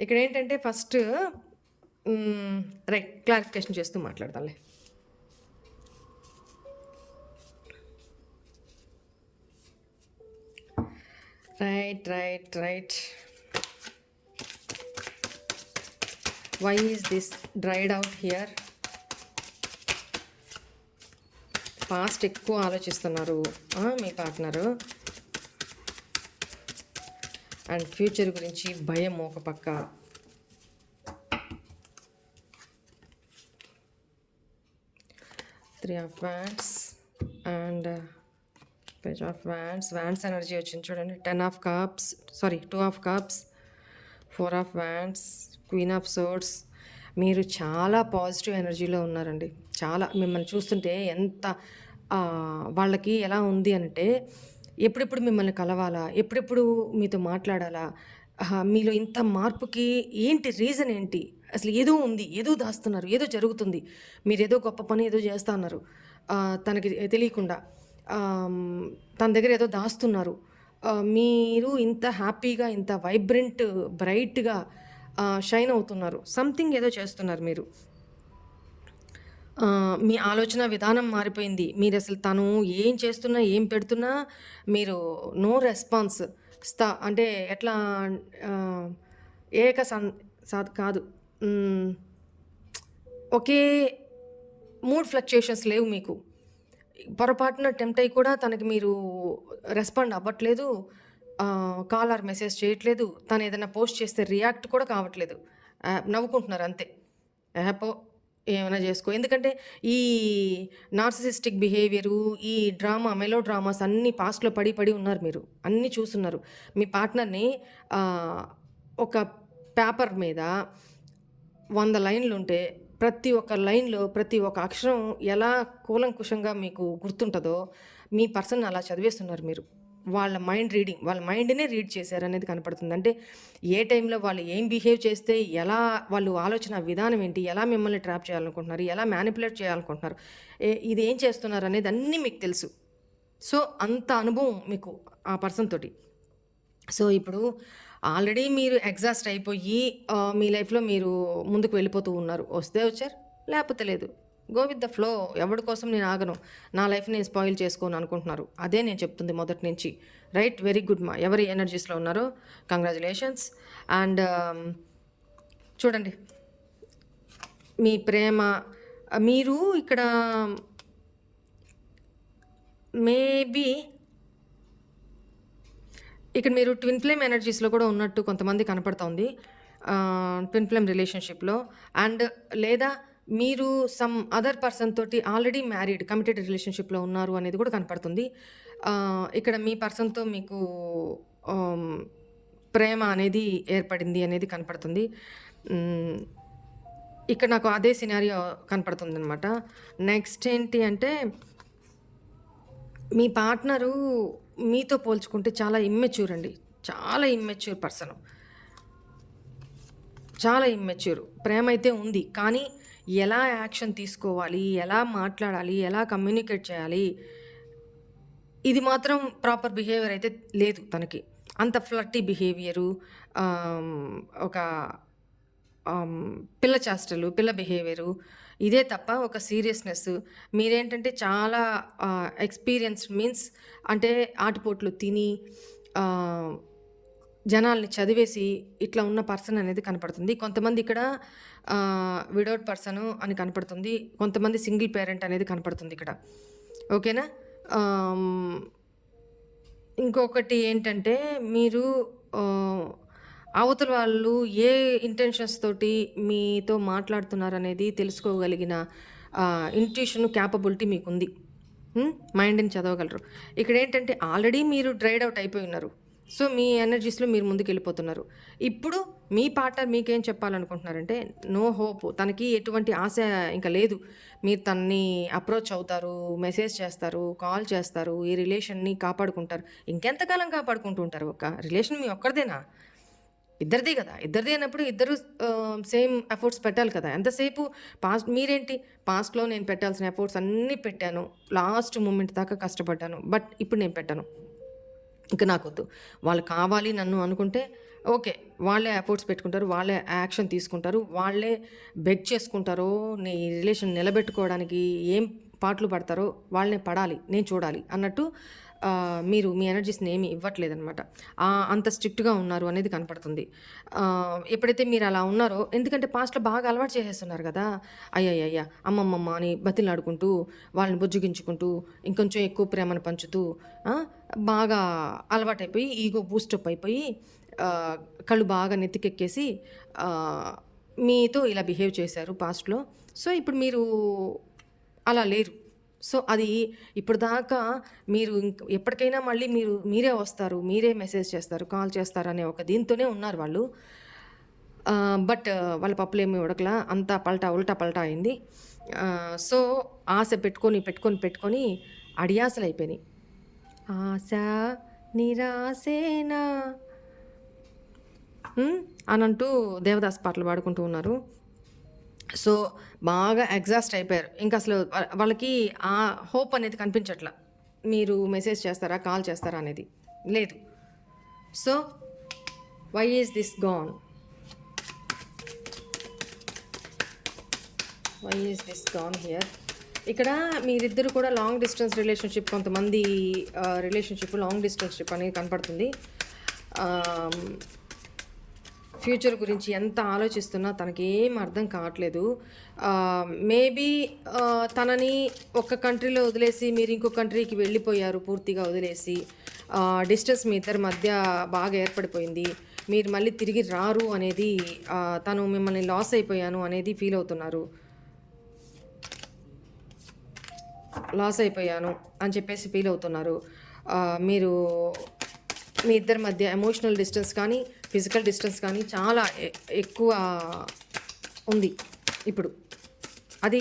ఇక్కడ ఏంటంటే ఫస్ట్ రైట్ క్లారిఫికేషన్ చేస్తూ మాట్లాడదాంలే. Right. Why is this dried out here? Past ఎక్కువ ఆలోచిస్తున్నారు మీ పార్ట్నరు, అండ్ ఫ్యూచర్ గురించి భయం ఒక పక్క. Three of wands and page of wands energy వచ్చింది చూడండి. 2 of cups, 4 of wands, queen of swords. మీరు చాలా పాజిటివ్ ఎనర్జీలో ఉన్నారండి. చాలా మిమ్మల్ని చూస్తుంటే ఎంత వాళ్ళకి ఎలా ఉంది అంటే ఎప్పుడెప్పుడు మిమ్మల్ని కలవాలా, ఎప్పుడెప్పుడు మీతో మాట్లాడాలా, మీలో ఇంత మార్పుకి ఏంటి రీజన్ ఏంటి, అసలు ఏదో ఉంది, ఏదో దాస్తున్నారు, ఏదో జరుగుతుంది, మీరు ఏదో గొప్ప పని ఏదో చేస్తూ ఉన్నారు తనకి తెలియకుండా, తన దగ్గర ఏదో దాస్తున్నారు. మీరు ఇంత హ్యాపీగా, ఇంత వైబ్రెంట్, బ్రైట్గా షైన్ అవుతున్నారు. సంథింగ్ ఏదో చేస్తున్నారు మీరు. మీ ఆలోచన విధానం మారిపోయింది. మీరు అసలు తను ఏం చేస్తున్నా, ఏం పెడుతున్నా మీరు నో రెస్పాన్స్. అంటే ఎట్లా కాదు, ఒకే మూడ్ ఫ్లక్చుయేషన్స్ లేవు మీకు. పొరపాటున టెంప్ట్ అయ్యి కూడా తనకి మీరు రెస్పాండ్ అవ్వట్లేదు, కాల్ ఆర్ మెసేజ్ చేయట్లేదు, తను ఏదైనా పోస్ట్ చేస్తే రియాక్ట్ కూడా కావట్లేదు, నవ్వుకుంటున్నారు అంతే. పో ఏమైనా చేసుకో. ఎందుకంటే ఈ నార్సిసిస్టిక్ బిహేవియరు, ఈ మెలో డ్రామాస్ అన్నీ పాస్ట్లో పడి ఉన్నారు. మీరు అన్నీ చూస్తున్నారు. మీ పార్ట్నర్ని ఒక పేపర్ మీద 100 లైన్లు ఉంటే ప్రతి ఒక్క లైన్లో ప్రతి ఒక్క అక్షరం ఎలా కూలంకుషంగా మీకు గుర్తుంటుందో మీ పర్సన్ అలా చదివేస్తున్నారు మీరు. వాళ్ళ మైండ్నే రీడ్ చేశారు అనేది కనపడుతుంది. అంటే ఏ టైంలో వాళ్ళు ఏం బిహేవ్ చేస్తే, ఎలా వాళ్ళు ఆలోచన విధానం ఏంటి, ఎలా మిమ్మల్ని ట్రాప్ చేయాలనుకుంటున్నారు, ఎలా మ్యానిపులేట్ చేయాలనుకుంటున్నారు, ఇది ఏం చేస్తున్నారు అనేది అన్నీ మీకు తెలుసు. సో అంత అనుభవం మీకు ఆ పర్సన్ తోటి. సో ఇప్పుడు ఆల్రెడీ మీరు ఎగ్జాస్ట్ అయిపోయి మీ లైఫ్లో మీరు ముందుకు వెళ్ళిపోతూ ఉన్నారు. వస్తే వచ్చారు, లేకపోతే లేదు. Go with the flow. ఎవరి కోసం నేను ఆగను, నా లైఫ్ని నేను స్పాయిల్ చేసుకోను అనుకుంటున్నారు. అదే నేను చెప్తుంది మొదటి నుంచి. రైట్, వెరీ గుడ్ మా. ఎవరి ఎనర్జీస్లో ఉన్నారో కంగ్రాచులేషన్స్. అండ్ చూడండి మీ ప్రేమ, మీరు ఇక్కడ మేబీ ఇక్కడ మీరు ట్విన్ ఫ్లేమ్ ఎనర్జీస్లో కూడా ఉన్నట్టు కొంతమంది కనపడుతోంది, ట్విన్ ఫ్లేమ్ రిలేషన్షిప్లో. అండ్ లేదా మీరు సమ్ అదర్ పర్సన్ తోటి ఆల్రెడీ మ్యారీడ్ కమిటెడ్ రిలేషన్షిప్లో ఉన్నారు అనేది కూడా కనపడుతుంది. ఇక్కడ మీ పర్సన్తో మీకు ప్రేమ అనేది ఏర్పడింది అనేది కనపడుతుంది. ఇక్కడ నాకు అదే సినారియో కనపడుతుంది అనమాట. నెక్స్ట్ ఏంటి అంటే మీ పార్ట్నరు మీతో పోల్చుకుంటే చాలా ఇమ్మెచ్యూర్ అండి. చాలా ఇమ్మెచ్యూర్ పర్సన్, చాలా ఇమ్మెచ్యూర్. ప్రేమ అయితే ఉంది, కానీ ఎలా యాక్షన్ తీసుకోవాలి, ఎలా మాట్లాడాలి, ఎలా కమ్యూనికేట్ చేయాలి, ఇది మాత్రం ప్రాపర్ బిహేవియర్ అయితే లేదు తనకి. అంత ఫ్లర్టీ బిహేవియరు, ఒక పిల్ల చేష్టలు, పిల్ల బిహేవియరు, ఇదే తప్ప ఒక సీరియస్నెస్. మీరేంటంటే చాలా ఎక్స్పీరియన్స్డ్ మీన్స్ అంటే ఆటుపోట్లు తిని జనాల్ని చదివేసి ఇట్లా ఉన్న పర్సన్ అనేది కనపడుతుంది. కొంతమంది ఇక్కడ విడౌట్ పర్సన్ అని కనపడుతుంది, కొంతమంది సింగిల్ పేరెంట్ అనేది కనపడుతుంది ఇక్కడ. ఓకేనా? ఇంకొకటి ఏంటంటే మీరు అవతల వాళ్ళు ఏ ఇంటెన్షన్స్ తోటి మీతో మాట్లాడుతున్నారు అనేది తెలుసుకోగలిగిన ఇంట్యూషన్ క్యాపబిలిటీ మీకుంది. మైండ్ని చదవగలరు. ఇక్కడ ఏంటంటే ఆల్రెడీ మీరు డ్రైడ్ అవుట్ అయిపోయి ఉన్నారు. సో మీ ఎనర్జీస్లో మీరు ముందుకు వెళ్ళిపోతున్నారు. ఇప్పుడు మీ పార్ట్నర్ మీకేం చెప్పాలనుకుంటున్నారంటే నో హోప్, తనకి ఎటువంటి ఆశ ఇంకా లేదు. మీరు తనని అప్రోచ్ అవుతారు, మెసేజ్ చేస్తారు, కాల్ చేస్తారు, ఈ రిలేషన్ని కాపాడుకుంటారు. ఇంకెంతకాలం కాపాడుకుంటూ ఉంటారు? ఒక రిలేషన్ మీ ఒక్కరిదేనా? ఇద్దరిదే కదా. ఇద్దరిదే అయినప్పుడు ఇద్దరు సేమ్ ఎఫర్ట్స్ పెట్టాలి కదా. ఎంతసేపు మీరేంటి పాస్ట్లో నేను పెట్టాల్సిన ఎఫర్ట్స్ అన్నీ పెట్టాను, లాస్ట్ మూమెంట్ దాకా కష్టపడ్డాను, బట్ ఇప్పుడు నేను పెట్టాను, ఇక నాకొద్దు. వాళ్ళు కావాలి నన్ను అనుకుంటే ఓకే, వాళ్ళే ఎఫర్ట్స్ పెట్టుకుంటారు, వాళ్ళే యాక్షన్ తీసుకుంటారు, వాళ్ళే బెగ్ చేసుకుంటారో, నీ రిలేషన్ నిలబెట్టుకోవడానికి ఏం పాటలు పడతారో వాళ్ళనే పడాలి, నేను చూడాలి అన్నట్టు మీరు మీ ఎనర్జీస్ని ఏమీ ఇవ్వట్లేదనమాట. అంత స్ట్రిక్ట్గా ఉన్నారు అనేది కనపడుతుంది. ఎప్పుడైతే మీరు అలా ఉన్నారో, ఎందుకంటే పాస్ట్లో బాగా అలవాటు చేసేస్తున్నారు కదా. అయ్యయ్యా అమ్మమ్మమ్మ అని బతిలాడుకుంటూ, వాళ్ళని బుజ్జగించుకుంటూ, ఇంకొంచెం ఎక్కువ ప్రేమను పంచుతూ బాగా అలవాటైపోయి ఈగో బూస్టప్ అయిపోయి కళ్ళు బాగా నెత్తికెక్కేసి మీతో ఇలా బిహేవ్ చేశారు పాస్ట్లో. సో ఇప్పుడు మీరు అలా లేరు. సో అది ఇప్పటిదాకా మీరు ఎప్పటికైనా మళ్ళీ మీరే వస్తారు, మీరే మెసేజ్ చేస్తారు, కాల్ చేస్తారు అనే ఒక దీంతోనే ఉన్నారు వాళ్ళు. బట్ వాళ్ళ పప్పులేమి ఉడకలా, అంతా ఉల్టా పల్టా అయింది. సో ఆశ పెట్టుకొని అడియాసలు అయిపోయినాయి. ఆశ నిరాశేనా అనంటూ దేవదాస్ పాటలు పాడుకుంటూ ఉన్నారు. సో బాగా ఎగ్జాస్ట్ అయిపోయారు. ఇంకా అసలు వాళ్ళకి ఆ హోప్ అనేది కనిపించట్లా. మీరు మెసేజ్ చేస్తారా, కాల్ చేస్తారా అనేది లేదు. So why is this gone? Why is this gone here? ఇక్కడ మీరిద్దరు కూడా లాంగ్ డిస్టెన్స్ రిలేషన్షిప్, కొంతమంది రిలేషన్షిప్ లాంగ్ డిస్టెన్షిప్ అనేది కనపడుతుంది. ఫ్యూచర్ గురించి ఎంత ఆలోచిస్తున్నా తనకి ఏం అర్థం కావట్లేదు. మేబీ తనని ఒక కంట్రీలో వదిలేసి మీరు ఇంకో కంట్రీకి వెళ్ళిపోయారు, పూర్తిగా వదిలేసి. డిస్టెన్స్ మీ ఇద్దరి మధ్య బాగా ఏర్పడిపోయింది. మీరు మళ్ళీ తిరిగి రారు అనేది, తను మిమ్మల్ని లాస్ అయిపోయాను అనేది ఫీల్ అవుతున్నారు. లాస్ అయిపోయాను అని చెప్పేసి ఫీల్ అవుతున్నారు. మీరు మీ ఇద్దరి మధ్య ఎమోషనల్ డిస్టెన్స్ కానీ ఫిజికల్ డిస్టెన్స్ కానీ చాలా ఎక్కువ ఉంది ఇప్పుడు. అది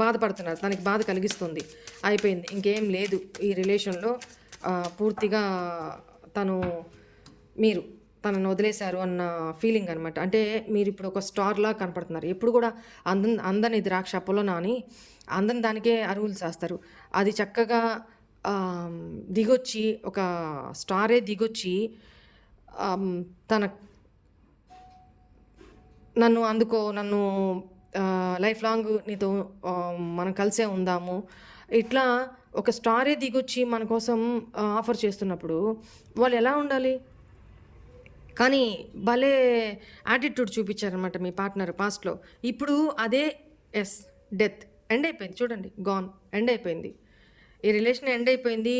బాధపడుతున్నారు, తనకి బాధ కలిగిస్తుంది. అయిపోయింది, ఇంకేం లేదు ఈ రిలేషన్లో. పూర్తిగా మీరు తనను వదిలేశారు అన్న ఫీలింగ్ అనమాట. అంటే మీరు ఇప్పుడు ఒక స్టార్లా కనపడుతున్నారు. ఎప్పుడు కూడా అందని ద్రాక్ష పొలన అని అందని దానికే అరువులు చేస్తారు. అది చక్కగా దిగొచ్చి, ఒక స్టారే దిగొచ్చి నన్ను అందుకో, నన్ను లైఫ్ లాంగ్ నీతో మనం కలిసే ఉందాము, ఇట్లా ఒక స్టారే దిగొచ్చి మన కోసం ఆఫర్ చేస్తున్నప్పుడు వాళ్ళు ఎలా ఉండాలి? కానీ భలే యాటిట్యూడ్ చూపించారనమాట మీ పార్ట్నర్ పాస్ట్లో. ఇప్పుడు అదే డెత్ ఎండ్ అయిపోయింది. చూడండి, గాన్, ఎండ్ అయిపోయింది. ఈ రిలేషన్ ఎండ్ అయిపోయింది.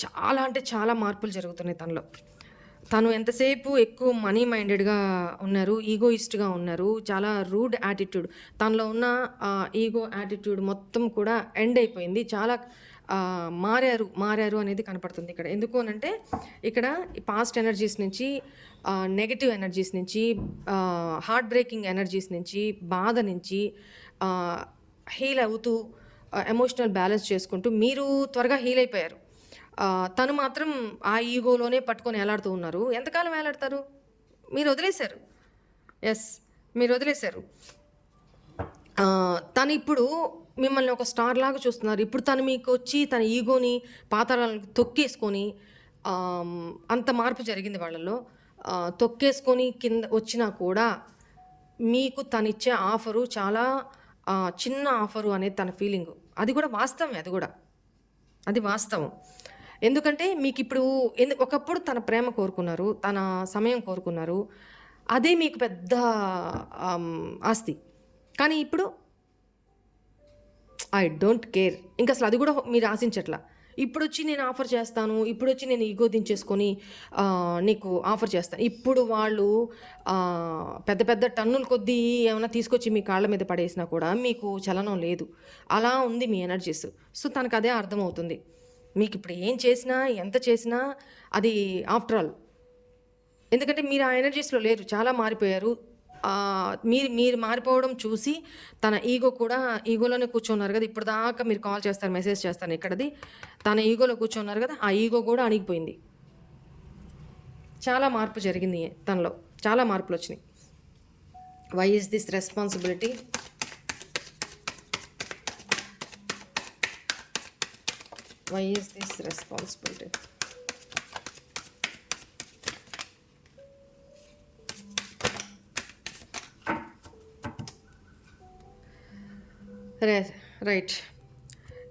చాలా అంటే చాలా మార్పులు జరుగుతున్నాయి తనలో. తను ఎంతసేపు ఎక్కువ మనీ మైండెడ్గా ఉన్నారు, ఈగోయిస్ట్గా ఉన్నారు, చాలా రూడ్ యాటిట్యూడ్. తనలో ఉన్న ఈగో యాటిట్యూడ్ మొత్తం కూడా ఎండ్ అయిపోయింది. చాలా మారారు అనేది కనపడుతుంది ఇక్కడ. ఎందుకు అనంటే ఇక్కడ పాస్ట్ ఎనర్జీస్ నుంచి, నెగటివ్ ఎనర్జీస్ నుంచి, హార్ట్ బ్రేకింగ్ ఎనర్జీస్ నుంచి, బాధ నుంచి హీల్ అవుతూ, ఎమోషనల్ బ్యాలెన్స్ చేసుకుంటూ మీరు త్వరగా హీల్ అయిపోయారు. తను మాత్రం ఆ ఈగోలోనే పట్టుకొని వేలాడుతూ ఉన్నారు. ఎంతకాలం వేలాడతారు? మీరు వదిలేశారు. మీరు వదిలేశారు. తను ఇప్పుడు మిమ్మల్ని ఒక స్టార్ లాగా చూస్తున్నారు. ఇప్పుడు తను మీకు వచ్చి తన ఈగోని పాతాళాలకు తొక్కేసుకొని, అంత మార్పు జరిగింది వాళ్ళలో. తొక్కేసుకొని కింద వచ్చినా కూడా మీకు తనిచ్చే ఆఫరు చాలా చిన్న ఆఫరు అనేది తన ఫీలింగు. అది కూడా వాస్తవమే, అది వాస్తవం. ఎందుకంటే మీకు ఇప్పుడు ఒకప్పుడు తన ప్రేమ కోరుకున్నారు, తన సమయం కోరుకున్నారు, అదే మీకు పెద్ద ఆస్తి. కానీ ఇప్పుడు ఐ డోంట్ కేర్, ఇంకా అసలు అది కూడా మీరు ఆశించట్లా. ఇప్పుడు వచ్చి నేను ఆఫర్ చేస్తాను, ఇప్పుడు వచ్చి నేను ఈగో దించేసుకొని నీకు ఆఫర్ చేస్తాను. ఇప్పుడు వాళ్ళు పెద్ద పెద్ద టన్నుల కొద్దీ ఏమైనా తీసుకొచ్చి మీ కాళ్ళ మీద పడేసినా కూడా మీకు చలనం లేదు. అలా ఉంది మీ ఎనర్జీస్. సో తనకు అదే అర్థమవుతుంది. మీకు ఇప్పుడు ఏం చేసినా ఎంత చేసినా అది ఆఫ్టర్ ఆల్, ఎందుకంటే మీరు ఆ ఎనర్జీస్లో లేరు, చాలా మారిపోయారు. మీరు మారిపోవడం చూసి తన ఈగో కూడా ఈగోలోనే కూర్చున్నారు కదా. ఇప్పుడు దాకా మీరు కాల్ చేస్తారు, మెసేజ్ చేస్తాను ఇక్కడది, తన ఈగోలో కూర్చున్నారు కదా, ఆ ఈగో కూడా అణిగిపోయింది. చాలా మార్పు జరిగింది తనలో, చాలా మార్పులు వచ్చినాయి. Why is this responsibility? Why is this responsibility? Right.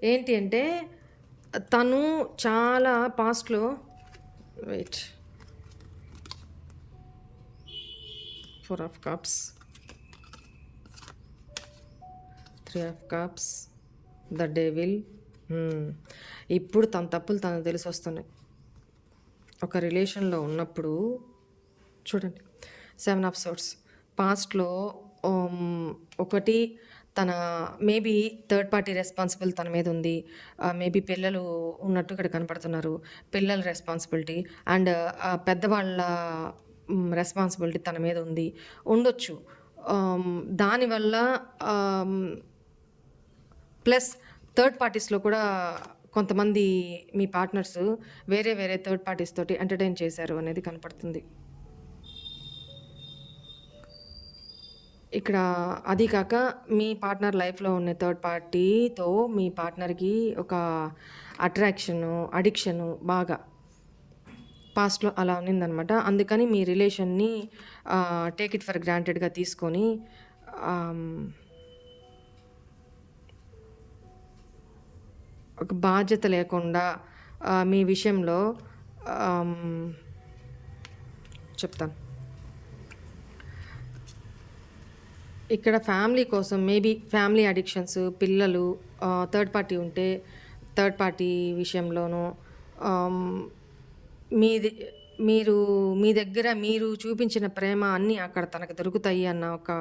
ఏంటి అంటే తను చాలా పాస్ట్లో, wait, 4 of cups, 3 of cups, the devil. ఇప్పుడు తన తప్పులు తనకు తెలిసి వస్తున్నాయి. ఒక రిలేషన్లో ఉన్నప్పుడు చూడండి, 7 of swords. పాస్ట్లో ఒకటి తన మేబీ థర్డ్ పార్టీ రెస్పాన్సిబుల్ తన మీద ఉంది. మేబీ పిల్లలు ఉన్నట్టు ఇక్కడ కనపడుతున్నారు. పిల్లల రెస్పాన్సిబిలిటీ అండ్ పెద్దవాళ్ళ రెస్పాన్సిబిలిటీ తన మీద ఉండొచ్చు. దానివల్ల ప్లస్ థర్డ్ పార్టీస్లో కూడా కొంతమంది మీ పార్ట్నర్స్ వేరే వేరే థర్డ్ పార్టీస్ తోటి ఎంటర్టైన్ చేశారు అనేది కనపడుతుంది ఇక్కడ. అది కాక మీ పార్ట్నర్ లైఫ్లో ఉన్న థర్డ్ పార్టీతో మీ పార్ట్నర్కి ఒక అడిక్షను బాగా పాస్ట్లో అలా ఉన్నిందనమాట. అందుకని మీ రిలేషన్ని టేక్ ఇట్ ఫర్ గ్రాంటెడ్గా తీసుకొని ఒక బాధ్యత లేకుండా మీ విషయంలో చెప్తాను. ఇక్కడ ఫ్యామిలీ కోసం మేబీ ఫ్యామిలీ అడిక్షన్స్, పిల్లలు, థర్డ్ పార్టీ ఉంటే థర్డ్ పార్టీ విషయంలోనూ మీ దగ్గర మీరు చూపించిన ప్రేమ అన్నీ అక్కడ తనకు దొరుకుతాయి అన్న ఒక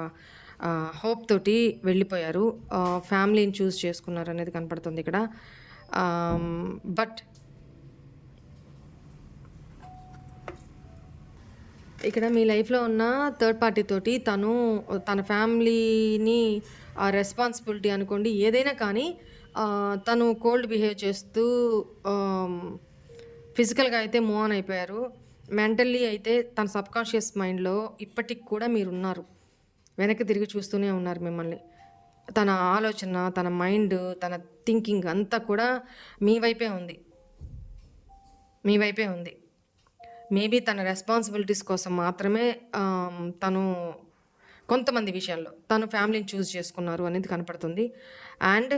హోప్ తోటి వెళ్ళిపోయారు. ఫ్యామిలీని చూస్ చేసుకున్నారు అనేది కనపడుతుంది ఇక్కడ. బట్ ఇక్కడ మీ లైఫ్లో ఉన్న థర్డ్ పార్టీ తోటి తన ఫ్యామిలీని రెస్పాన్సిబిలిటీ అనుకోండి ఏదైనా కానీ తను కోల్డ్ బిహేవ్ చేస్తూ ఫిజికల్గా అయితే మూవ్ ఆన్ అయిపోయారు. మెంటల్లీ అయితే తన సబ్కాన్షియస్ మైండ్లో ఇప్పటికి కూడా మీరున్నారు, వెనక్కి తిరిగి చూస్తూనే ఉన్నారు మిమ్మల్ని. తన ఆలోచన, తన మైండ్, తన థింకింగ్ అంతా కూడా మీ వైపే ఉంది. మేబీ తన రెస్పాన్సిబిలిటీస్ కోసం మాత్రమే తను కొంతమంది విషయాల్లో తను ఫ్యామిలీని చూస్ చేసుకున్నారు అనేది కనపడుతుంది. అండ్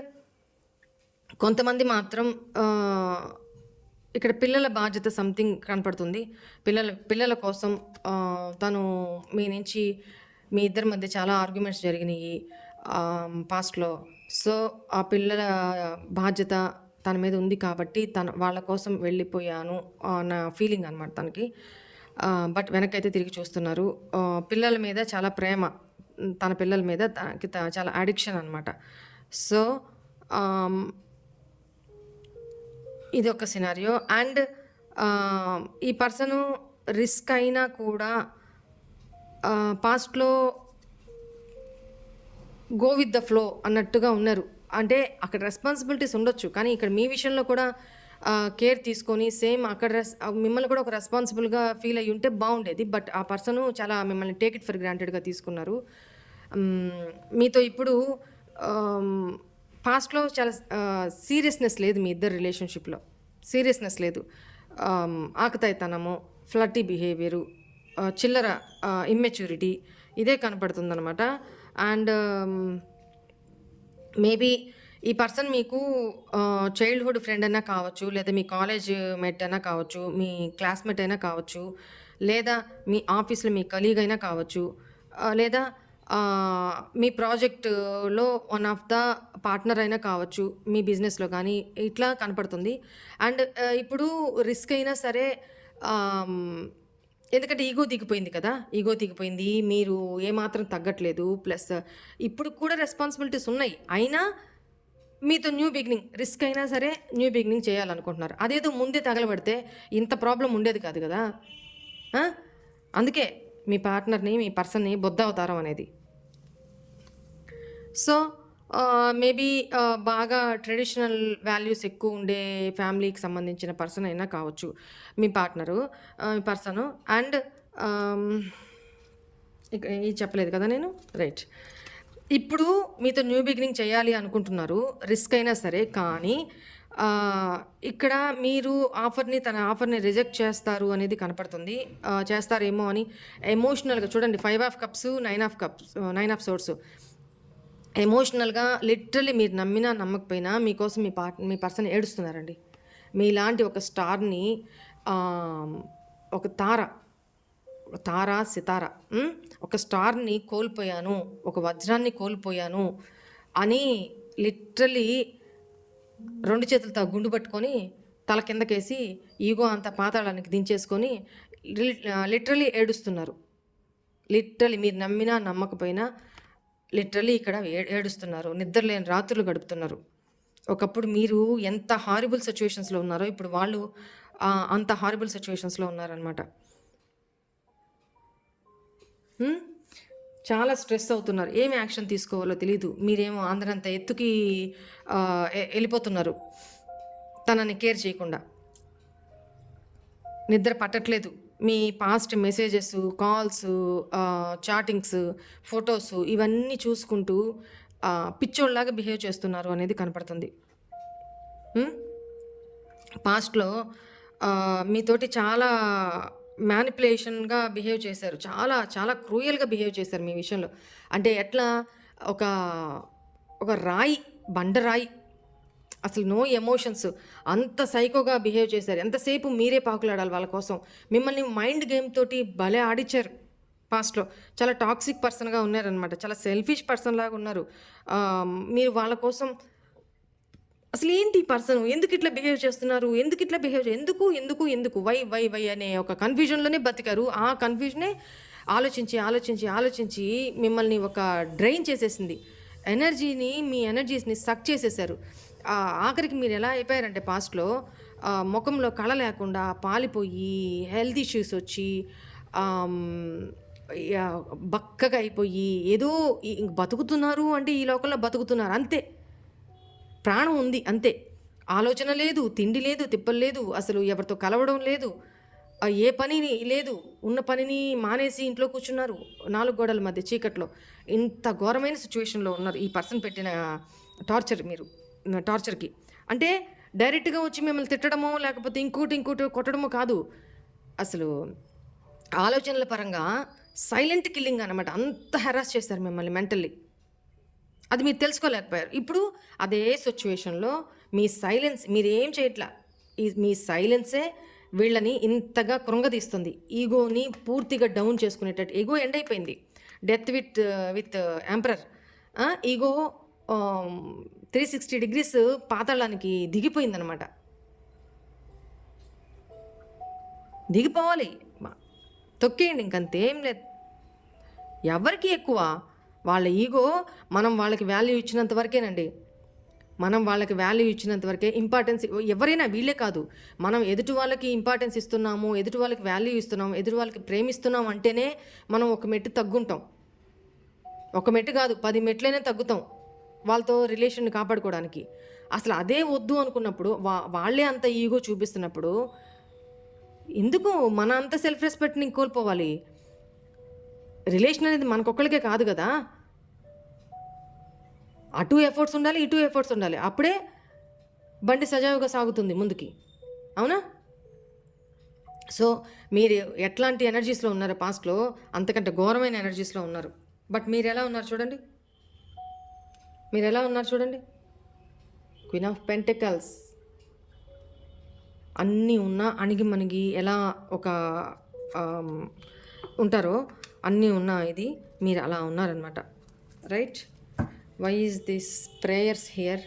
కొంతమంది మాత్రం ఇక్కడ పిల్లల బాధ్యత సంథింగ్ కనపడుతుంది. పిల్లల కోసం తను మీ ఇద్దరి మధ్య చాలా ఆర్గ్యుమెంట్స్ జరిగినాయి పాస్ట్లో. సో ఆ పిల్లల బాధ్యత తన మీద ఉంది కాబట్టి వాళ్ళ కోసం వెళ్ళిపోయాను అన్న ఫీలింగ్ అనమాట తనకి. బట్ వెనకైతే తిరిగి చూస్తున్నారు. పిల్లల మీద చాలా ప్రేమ, తన పిల్లల మీద తనకి చాలా అడిక్షన్ అనమాట. సో ఇది ఒక సినారియో. అండ్ ఈ పర్సను రిస్క్ అయినా కూడా పాస్ట్లో గో విత్ ద ఫ్లో అన్నట్టుగా ఉన్నారు. అంటే అక్కడ రెస్పాన్సిబిలిటీస్ ఉండొచ్చు, కానీ ఇక్కడ మీ విషయంలో కూడా కేర్ తీసుకొని సేమ్ అక్కడ మిమ్మల్ని కూడా ఒక రెస్పాన్సిబుల్గా ఫీల్ అయ్యి ఉంటే బాగుండేది. బట్ ఆ పర్సను చాలా మిమ్మల్ని టేక్ ఇట్ ఫర్ గ్రాంటెడ్గా తీసుకున్నారు. మీతో ఇప్పుడు పాస్ట్లో చాలా సీరియస్నెస్ లేదు, మీ ఇద్దరు రిలేషన్షిప్లో సీరియస్నెస్ లేదు. ఆకతాయితనము, ఫ్లర్టీ బిహేవియరు, చిల్లర ఇమ్మెచ్యూరిటీ ఇదే కనపడుతుందన్నమాట. అండ్ మేబీ ఈ పర్సన్ మీకు చైల్డ్హుడ్ ఫ్రెండ్ అయినా కావచ్చు, లేదా మీ కాలేజ్ మేట్ అయినా కావచ్చు, మీ క్లాస్మేట్ అయినా కావచ్చు, లేదా మీ ఆఫీస్లో మీ కలీగ్ అయినా కావచ్చు, లేదా మీ ప్రాజెక్టులో వన్ ఆఫ్ ద పార్ట్నర్ అయినా కావచ్చు, మీ బిజినెస్లో కానీ ఇట్లా కనపడుతుంది. అండ్ ఇప్పుడు రిస్క్ అయినా సరే, ఎందుకంటే ఈగో దిగిపోయింది, మీరు ఏమాత్రం తగ్గట్లేదు. ప్లస్ ఇప్పుడు కూడా రెస్పాన్సిబిలిటీస్ ఉన్నాయి, అయినా మీతో న్యూ బిగినింగ్ రిస్క్ అయినా సరే న్యూ బిగినింగ్ చేయాలనుకుంటున్నారు. అదేదో ముందే తగలబడితే ఇంత ప్రాబ్లం ఉండేది కాదు కదా. అందుకే మీ పార్ట్నర్ని, మీ పర్సన్ని బుద్ధవతారం అనేది. సో మేబీ బాగా ట్రెడిషనల్ వాల్యూస్ ఎక్కువ ఉండే ఫ్యామిలీకి సంబంధించిన పర్సన్ అయినా కావచ్చు మీ పార్ట్నరు, మీ పర్సను. అండ్ ఇది చెప్పలేదు కదా నేను, రైట్. ఇప్పుడు మీతో న్యూ బిగినింగ్ చేయాలి అనుకుంటున్నారు, రిస్క్ అయినా సరే. కానీ ఇక్కడ మీరు తన ఆఫర్ని రిజెక్ట్ చేస్తారు అనేది కనపడుతుంది. చేస్తారేమో అని ఎమోషనల్గా చూడండి. 5 ఆఫ్ కప్స్, 9 ఆఫ్ సోర్స్. ఎమోషనల్గా లిటరల్లీ మీరు నమ్మినా నమ్మకపోయినా మీకోసం మీ పర్సన్ ఏడుస్తున్నారండి. మీలాంటి ఒక స్టార్ని, ఒక సితార, ఒక స్టార్ని కోల్పోయాను, ఒక వజ్రాన్ని కోల్పోయాను అని లిటరల్లీ 2 చేతులతో గుండు పట్టుకొని తల కిందకేసి ఈగో అంతా పాతాళానికి దించేసుకొని లిటరల్లీ ఏడుస్తున్నారు. లిటరల్లీ మీరు నమ్మినా నమ్మకపోయినా లిటరల్లీ ఇక్కడ ఏడుస్తున్నారు. నిద్రలేని రాత్రులు గడుపుతున్నారు. ఒకప్పుడు మీరు ఎంత హారిబుల్ సిచ్యువేషన్స్లో ఉన్నారో ఇప్పుడు వాళ్ళు అంత హారిబుల్ సిచ్యువేషన్స్లో ఉన్నారనమాట. చాలా స్ట్రెస్ అవుతున్నారు. ఏమి యాక్షన్ తీసుకోవాలో తెలీదు. మీరేమో అందరంత ఎత్తుకి వెళ్ళిపోతున్నారు తనని కేర్ చేయకుండా. నిద్ర పట్టట్లేదు. మీ past messages, calls, chattings, photos ఇవన్నీ చూసుకుంటూ పిచ్చోళ్ళలాగా బిహేవ్ చేస్తున్నారు అనేది కనపడుతుంది. పాస్ట్లో మీతోటి చాలా మ్యానిపులేషన్గా బిహేవ్ చేశారు. చాలా చాలా క్రూయల్గా బిహేవ్ చేశారు మీ విషయంలో. అంటే ఎట్లా ఒక రాయి, బండరాయి, అసలు నో ఎమోషన్స్, అంత సైకోగా బిహేవ్ చేశారు. ఎంతసేపు మీరే పాకులాడాలి వాళ్ళ కోసం. మిమ్మల్ని మైండ్ గేమ్ తోటి భలే ఆడిచ్చారు. పాస్ట్లో చాలా టాక్సిక్ పర్సన్గా ఉన్నారనమాట. చాలా సెల్ఫిష్ పర్సన్ లాగా ఉన్నారు. మీరు వాళ్ళ కోసం అసలు ఏంటి పర్సన్, ఎందుకు ఇట్లా బిహేవ్ చేస్తున్నారు, ఎందుకు వై అనే ఒక కన్ఫ్యూజన్లోనే బతికారు. ఆ కన్ఫ్యూజనే ఆలోచించి మిమ్మల్ని ఒక డ్రైన్ చేసేసింది. మీ ఎనర్జీస్ని సక్ చేసేసారు. ఆఖరికి మీరు ఎలా అయిపోయారంటే పాస్ట్లో ముఖంలో కళ లేకుండా పాలిపోయి, హెల్త్ ఇష్యూస్ వచ్చి, బక్కగా అయిపోయి, ఏదో బతుకుతున్నారు అంటే ఈ లోకంలో బతుకుతున్నారు అంతే. ప్రాణం ఉంది అంతే. ఆలోచన లేదు, తిండి లేదు, తిప్పలు లేదు, అసలు ఎవరితో కలవడం లేదు, ఏ పని లేదు. ఉన్న పనిని మానేసి ఇంట్లో కూర్చున్నారు 4 గోడల మధ్య చీకట్లో. ఇంత ఘోరమైన సిచ్యువేషన్లో ఉన్నారు ఈ పర్సన్ పెట్టిన టార్చర్కి. అంటే డైరెక్ట్గా వచ్చి మిమ్మల్ని తిట్టడమో లేకపోతే ఇంకోటి కొట్టడమో కాదు, అసలు ఆలోచనల పరంగా సైలెంట్ కిల్లింగ్ అనమాట. అంత హెరాస్ చేశారు మిమ్మల్ని మెంటల్లీ. అది మీరు తెలుసుకోలేకపోయారు. ఇప్పుడు అదే సిచ్యువేషన్లో మీ సైలెన్స్, మీరేం చేయట్లా, మీ సైలెన్సే వీళ్ళని ఇంతగా కృంగదీస్తుంది. ఈగోని పూర్తిగా డౌన్ చేసుకునేటట్టు. ఈగో ఎండ్ అయిపోయింది. Death with emperor. Ego 360 degrees పాతాళానికి దిగిపోయిందనమాట. దిగిపోవాలి, తొక్కేయండి, ఇంకంతేం లేదు. ఎవరికి ఎక్కువ వాళ్ళ ఈగో. మనం వాళ్ళకి వాల్యూ ఇచ్చినంత వరకేనండి. మనం వాళ్ళకి వాల్యూ ఇచ్చినంత వరకే. ఇంపార్టెన్స్ ఎవరైనా, వీళ్ళే కాదు, మనం ఎదుటి వాళ్ళకి ఇంపార్టెన్స్ ఇస్తున్నాము, ఎదుటి వాళ్ళకి వాల్యూ ఇస్తున్నాము, ఎదుటి వాళ్ళకి ప్రేమిస్తున్నాం అంటేనే మనం ఒక మెట్టు తగ్గుంటాం. ఒక మెట్టు కాదు, 10 మెట్లైనా తగ్గుతాం వాళ్ళతో రిలేషన్ కాపాడుకోవడానికి. అసలు అదే వద్దు అనుకున్నప్పుడు, వాళ్ళే అంత ఈగో చూపిస్తున్నప్పుడు ఎందుకు మన అంత సెల్ఫ్ రెస్పెక్ట్ని కోల్పోవాలి? రిలేషన్ అనేది మనకొక్కరికే కాదు కదా. అటు ఎఫర్ట్స్ ఉండాలి, ఇటు ఎఫర్ట్స్ ఉండాలి. అప్పుడే బండి సజావుగా సాగుతుంది ముందుకి, అవునా? సో మీరు ఎట్లాంటి ఎనర్జీస్లో ఉన్నారో పాస్ట్లో, అంతకంటే ఘోరమైన ఎనర్జీస్లో ఉన్నారు. బట్ మీరు ఎలా ఉన్నారు చూడండి, క్వీన్ ఆఫ్ పెంటికల్స్. అన్నీ ఉన్నా అణిగి ఎలా ఒక ఉంటారో అన్నీ ఉన్నా ఇది మీరు అలా ఉన్నారనమాట, right? Why is this prayers here?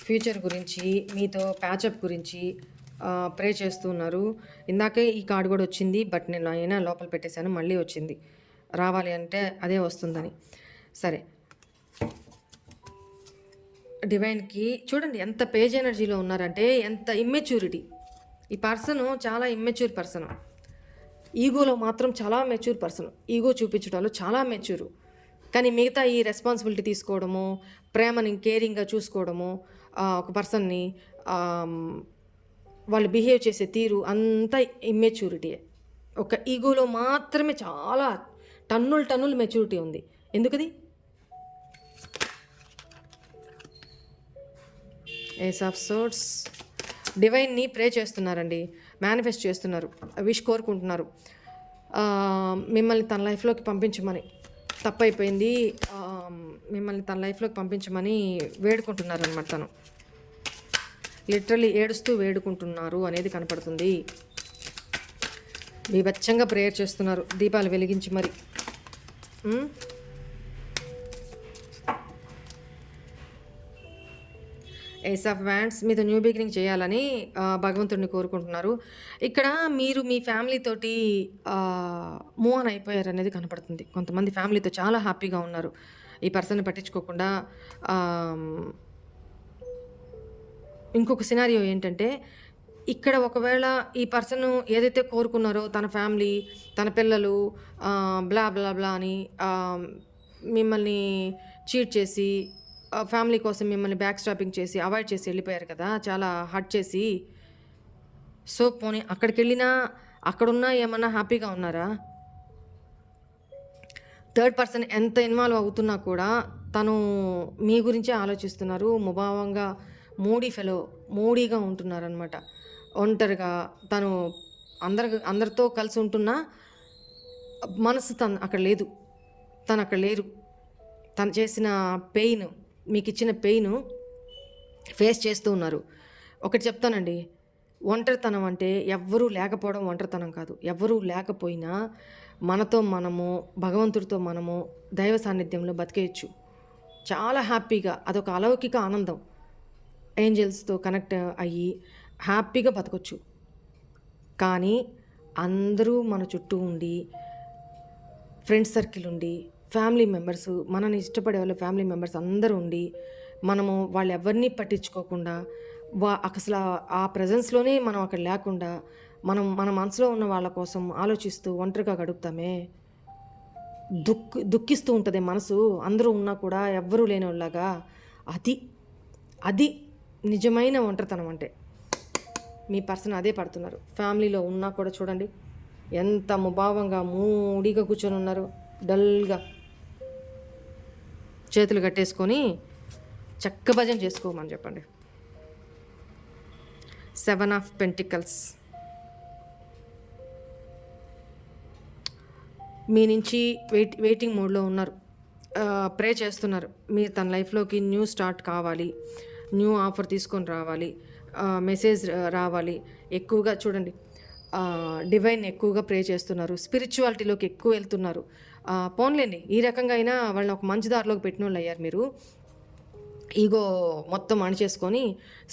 Future గురించి, మీతో ప్యాచప్ గురించి, ప్రే చేస్తున్నారు. ఇందాకే ఈ కార్డ్ కూడా వచ్చింది. బట్ నేను అయినా లోపల పెట్టేశాను. మళ్ళీ వచ్చింది. రావాలి అంటే అదే వస్తుందని. సరే, డివైన్‌కి చూడండి ఎంత పేజ్ ఎనర్జీలో ఉన్నారంటే, ఎంత ఇమ్మెచ్యూరిటీ. ఈ పర్సను చాలా ఇమ్మెచ్యూర్ పర్సన్. ఈగోలో మాత్రం చాలా మెచ్యూర్ పర్సన్. ఈగో చూపించడంలో చాలా మెచ్యూరు. కానీ మిగతా ఈ రెస్పాన్సిబిలిటీ తీసుకోవడము, ప్రేమని కేరింగ్‌గా చూసుకోవడము, ఒక పర్సన్‌ని వాళ్ళు బిహేవ్ చేసే తీరు అంతా ఇమ్మెచ్యూరిటీయే. ఒక ఈగోలో మాత్రమే చాలా టన్నులు మెచ్యూరిటీ ఉంది. ఎందుకది? Ace of swords. డివైన్ని ప్రే చేస్తున్నారండి, మేనిఫెస్ట్ చేస్తున్నారు, విష్ కోరుకుంటున్నారు మిమ్మల్ని తన లైఫ్లోకి పంపించమని. తప్పైపోయింది, మిమ్మల్ని తన లైఫ్లోకి పంపించమని వేడుకుంటున్నారు అనమాట. తను లిటరలీ ఏడుస్తూ వేడుకుంటున్నారు అనేది కనపడుతుంది. బీభత్సంగా ప్రేయర్ చేస్తున్నారు, దీపాలు వెలిగించి మరి. Ace of wands. మీతో న్యూ బిగినింగ్ చేయాలని భగవంతుడిని కోరుకుంటున్నారు. ఇక్కడ మీరు మీ ఫ్యామిలీతోటి మూవ్ ఆన్ అయిపోయారు అనేది కనపడుతుంది. కొంతమంది ఫ్యామిలీతో చాలా హ్యాపీగా ఉన్నారు, ఈ పర్సన్ని పట్టించుకోకుండా. ఇంకొక సినారియో ఏంటంటే, ఇక్కడ ఒకవేళ ఈ పర్సన్ ఏదైతే కోరుకున్నారో, తన ఫ్యామిలీ, తన పిల్లలు, బ్లా బ్లా బ్లా అని మిమ్మల్ని చీట్ చేసి, ఫ్యామిలీ కోసం మిమ్మల్ని బ్యాక్ స్టాపింగ్ చేసి, అవాయిడ్ చేసి వెళ్ళిపోయారు కదా, చాలా హర్ట్ చేసి. సో పోనీ అక్కడికి వెళ్ళినా, అక్కడున్నా ఏమన్నా హ్యాపీగా ఉన్నారా? థర్డ్ పర్సన్ ఎంత ఇన్వాల్వ్ అవుతున్నా కూడా తను మీ గురించే ఆలోచిస్తున్నారు. ముభావంగా మూడీగా ఉంటున్నారనమాట. ఒంటరిగా తను అందరితో కలిసి ఉంటున్నా మనసు అక్కడ లేదు, తను అక్కడ లేరు. తను చేసిన పెయిన్, మీకు ఇచ్చిన పెయిన్ ఫేస్ చేస్తూ ఉన్నారు. ఒకటి చెప్తానండి, ఒంటరితనం అంటే ఎవ్వరూ లేకపోవడం ఒంటరితనం కాదు. ఎవ్వరూ లేకపోయినా మనతో మనము, భగవంతుడితో మనము దైవ సాన్నిధ్యంలో బతికేయచ్చు చాలా హ్యాపీగా. అదొక అలౌకిక ఆనందం. ఏంజల్స్తో కనెక్ట్ అయ్యి హ్యాపీగా బతకొచ్చు. కానీ అందరూ మన చుట్టూ ఉండి, ఫ్రెండ్స్ సర్కిల్ ఉండి, ఫ్యామిలీ మెంబర్స్, మనని ఇష్టపడే వాళ్ళ ఫ్యామిలీ మెంబర్స్ అందరూ ఉండి, మనము వాళ్ళు ఎవరిని పట్టించుకోకుండా, అసలు ఆ ప్రజెన్స్లోనే మనం అక్కడ లేకుండా, మన మనసులో ఉన్న వాళ్ళ కోసం ఆలోచిస్తూ ఒంటరిగా గడుపుతామే, దుఃఖిస్తూ ఉంటుంది మనసు. అందరూ ఉన్నా కూడా ఎవ్వరూ లేని వాళ్ళలాగా. అది నిజమైన ఒంటరితనం అంటే. మీ పర్సన్ అదే పడుతున్నారు. ఫ్యామిలీలో ఉన్నా కూడా చూడండి ఎంత ముభావంగా మూడిగా కూర్చొని ఉన్నారు, డల్గా చేతులు కట్టేసుకొని చక్క భజన చేసుకోమని చెప్పండి. 7 ఆఫ్ పెంటికల్స్. మీ నుంచి వెయిటింగ్ మోడ్లో ఉన్నారు, ప్రే చేస్తున్నారు. మీరు తన లైఫ్లోకి న్యూ స్టార్ట్ కావాలి, న్యూ ఆఫర్ తీసుకొని రావాలి, మెసేజ్ రావాలి. ఎక్కువగా చూడండి, డివైన్ ఎక్కువగా ప్రే చేస్తున్నారు, స్పిరిచువాలిటీలోకి ఎక్కువ వెళ్తున్నారు. పోన్లేండి, ఈ రకంగా అయినా వాళ్ళని ఒక మంచి దారిలోకి పెట్టిన వాళ్ళు అయ్యారు మీరు. ఈగో మొత్తం అణిచేసుకొని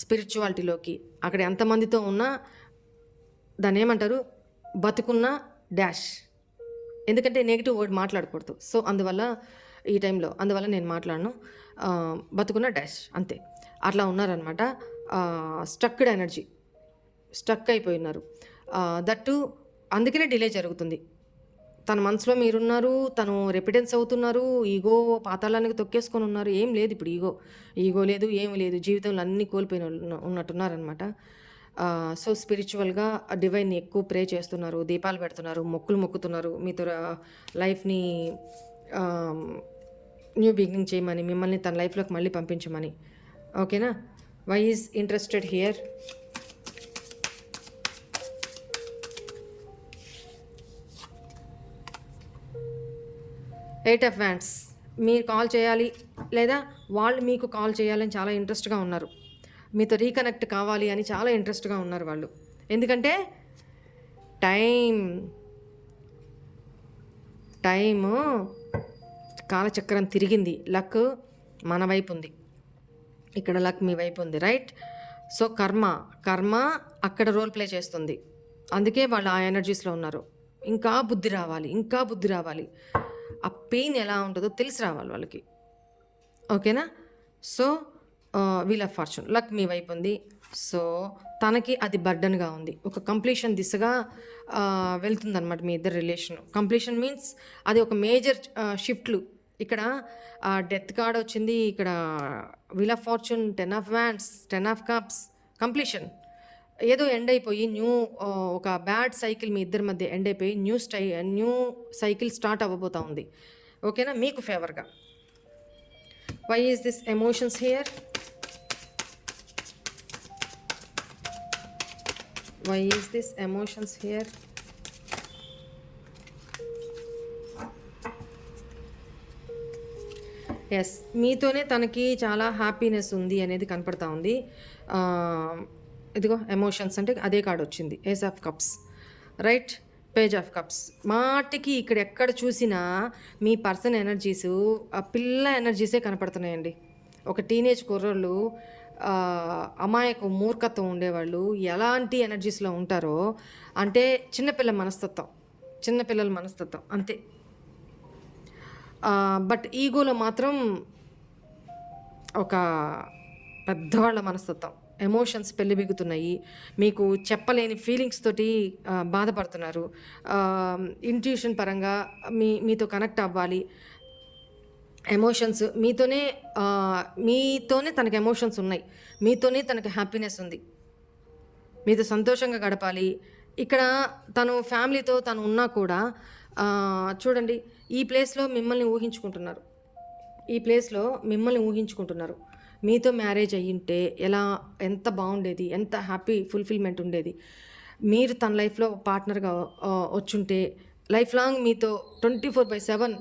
స్పిరిచువాలిటీలోకి, అక్కడ ఎంతమందితో ఉన్నా దాన్ని ఏమంటారు, బతుకున్న డాష్. ఎందుకంటే నెగిటివ్ వర్డ్ మాట్లాడకూడదు. సో అందువల్ల ఈ టైంలో నేను మాట్లాడను. బతుకున్న డాష్ అంతే. అట్లా ఉన్నారనమాట. స్టక్డ్ ఎనర్జీ, స్టక్ అయిపోయినారు. దట్టు అందుకనే డిలే జరుగుతుంది. తన మనసులో మీరున్నారు, తను రెపిటెన్స్ అవుతున్నారు, ఈగో పాతాళానికి తొక్కేసుకొని ఉన్నారు. ఏం లేదు ఇప్పుడు, ఈగో లేదు, ఏమి లేదు, జీవితంలో అన్నీ కోల్పోయిన ఉన్నట్టున్నారనమాట. సో స్పిరిచువల్గా డివైన్ని ఎక్కువ ప్రే చేస్తున్నారు, దీపాలు పెడుతున్నారు, మొక్కులు మొక్కుతున్నారు, మీతో లైఫ్ని న్యూ బిగినింగ్ చేయమని, మిమ్మల్ని తన లైఫ్లోకి మళ్ళీ పంపించమని. ఓకేనా? Why is interested here? Eight of wands. మీరు కాల్ చేయాలి లేదా వాళ్ళు మీకు కాల్ చేయాలని చాలా ఇంట్రెస్ట్గా ఉన్నారు. మీతో రీకనెక్ట్ కావాలి అని చాలా ఇంట్రెస్ట్గా ఉన్నారు వాళ్ళు. ఎందుకంటే టైము కాలచక్రం తిరిగింది. లక్ మన వైపు ఉంది, ఇక్కడ లక్ మీ వైపు ఉంది. రైట్? సో కర్మ అక్కడ రోల్ ప్లే చేస్తుంది. అందుకే వాళ్ళు ఆ ఎనర్జీస్లో ఉన్నారు. ఇంకా బుద్ధి రావాలి. ఆ పెయిన్ ఎలా ఉంటుందో తెలిసి రావాలి వాళ్ళకి. ఓకేనా? So wheel of fortune luck మీ వైపు ఉంది. సో తనకి అది బర్డన్గా ఉంది. ఒక కంప్లీషన్ దిశగా వెళ్తుందన్నమాట మీ ఇద్దరు రిలేషన్. కంప్లీషన్ మీన్స్ అది ఒక మేజర్ షిఫ్ట్లు. ఇక్కడ డెత్ కార్డ్ వచ్చింది, ఇక్కడ wheel of fortune, 10 of wands, 10 of cups. Completion ఏదో ఎండ్ అయిపోయి ఒక బ్యాడ్ సైకిల్ మీ ఇద్దరి మధ్య ఎండ్ అయిపోయి న్యూ సైకిల్ స్టార్ట్ అవ్వబోతా ఉంది. ఓకేనా? మీకు ఫేవర్గా. Why is this emotions here? Why is this emotions here? Yes, మీతోనే తనకి చాలా హ్యాపీనెస్ ఉంది అనేది కనపడతా ఉంది. ఇదిగో ఎమోషన్స్ అంటే అదే కార్డ్ వచ్చింది, ace of cups, right? Page of cups. మాటికి ఇక్కడ ఎక్కడ చూసినా మీ పర్సన్ ఎనర్జీస్ ఆ పిల్ల ఎనర్జీసే కనపడుతున్నాయండి. ఒక టీనేజ్ కుర్రోళ్ళు, అమాయకు మూర్ఖత్వం ఉండేవాళ్ళు ఎలాంటి ఎనర్జీస్లో ఉంటారో అంటే చిన్నపిల్లల మనస్తత్వం అంతే. బట్ ఈగోలో మాత్రం ఒక పెద్దవాళ్ళ మనస్తత్వం. ఎమోషన్స్ పెళ్ళిబిగుతున్నాయి, మీకు చెప్పలేని ఫీలింగ్స్ తోటి బాధపడుతున్నారు. ఇంట్యూషన్ పరంగా మీతో కనెక్ట్ అవ్వాలి. ఎమోషన్స్ మీతోనే తనకు ఎమోషన్స్ ఉన్నాయి, మీతోనే తనకు హ్యాపీనెస్ ఉంది, మీతో సంతోషంగా గడపాలి. ఇక్కడ తను ఫ్యామిలీతో తను ఉన్నా కూడా చూడండి, ఈ ప్లేస్లో మిమ్మల్ని ఊహించుకుంటున్నారు. మీతో మ్యారేజ్ అయ్యింటే ఎంత బాగుండేది, ఎంత హ్యాపీ ఫుల్ఫిల్మెంట్ ఉండేది. మీరు తన లైఫ్లో పార్ట్నర్గా వచ్చుంటే లైఫ్ లాంగ్ మీతో 24/7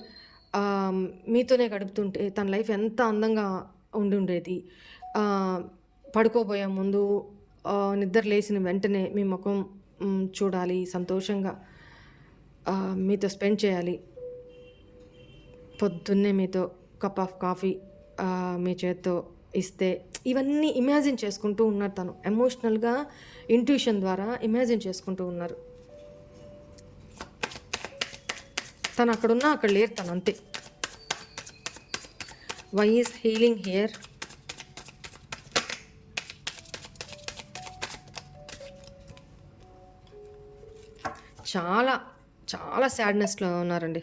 మీతోనే గడుపుతుంటే తన లైఫ్ ఎంత అందంగా ఉండేది. పడుకోబోయే ముందు నిద్ర లేచిన వెంటనే మీ ముఖం చూడాలి, సంతోషంగా మీతో స్పెండ్ చేయాలి. పొద్దున్నే మీతో కప్ ఆఫ్ కాఫీ మీ చేత్తో ఇస్తే, ఇవన్నీ ఇమాజిన్ చేసుకుంటూ ఉన్నారు తను. ఎమోషనల్గా ఇంట్యూషన్ ద్వారా ఇమాజిన్ చేసుకుంటూ ఉన్నారు. తను అక్కడున్నా అక్కడ లేరు, తను అంతే. Why is healing here? చాలా చాలా సాడ్నెస్లో ఉన్నారండి.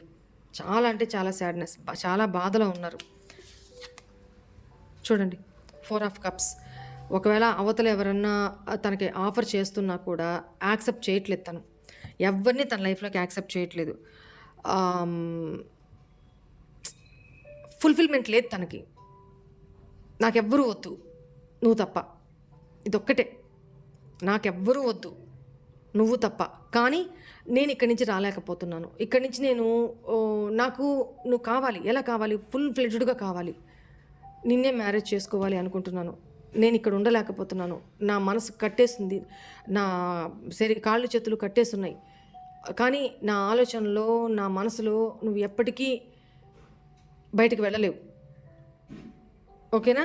చాలా అంటే చాలా సాడ్నెస్, చాలా బాధలో ఉన్నారు. చూడండి, 4 ఆఫ్ కప్స్. ఒకవేళ అవతల ఎవరన్నా తనకి ఆఫర్ చేస్తున్నా కూడా యాక్సెప్ట్ చేయట్లేదు. తను ఎవరిని తన లైఫ్లోకి యాక్సెప్ట్ చేయట్లేదు. ఫుల్ఫిల్మెంట్ లేదు తనకి. నాకెవ్వరూ వద్దు, నువ్వు తప్ప. ఇదొక్కటే, నాకెవ్వరూ వద్దు, నువ్వు తప్ప. కానీ నేను ఇక్కడి నుంచి రాలేకపోతున్నాను. ఇక్కడి నుంచి నాకు నువ్వు కావాలి. ఎలా కావాలి? ఫుల్ ఫ్లెడ్జ్డ్గా కావాలి. నిన్నే మ్యారేజ్ చేసుకోవాలి అనుకుంటున్నాను. నేను ఇక్కడ ఉండలేకపోతున్నాను. నా మనసు కట్టేస్తుంది, నా కాళ్ళు చేతులు కట్టేస్తున్నాయి. కానీ నా ఆలోచనలో, నా మనసులో నువ్వు ఎప్పటికీ బయటికి వెళ్ళలేవు. ఓకేనా?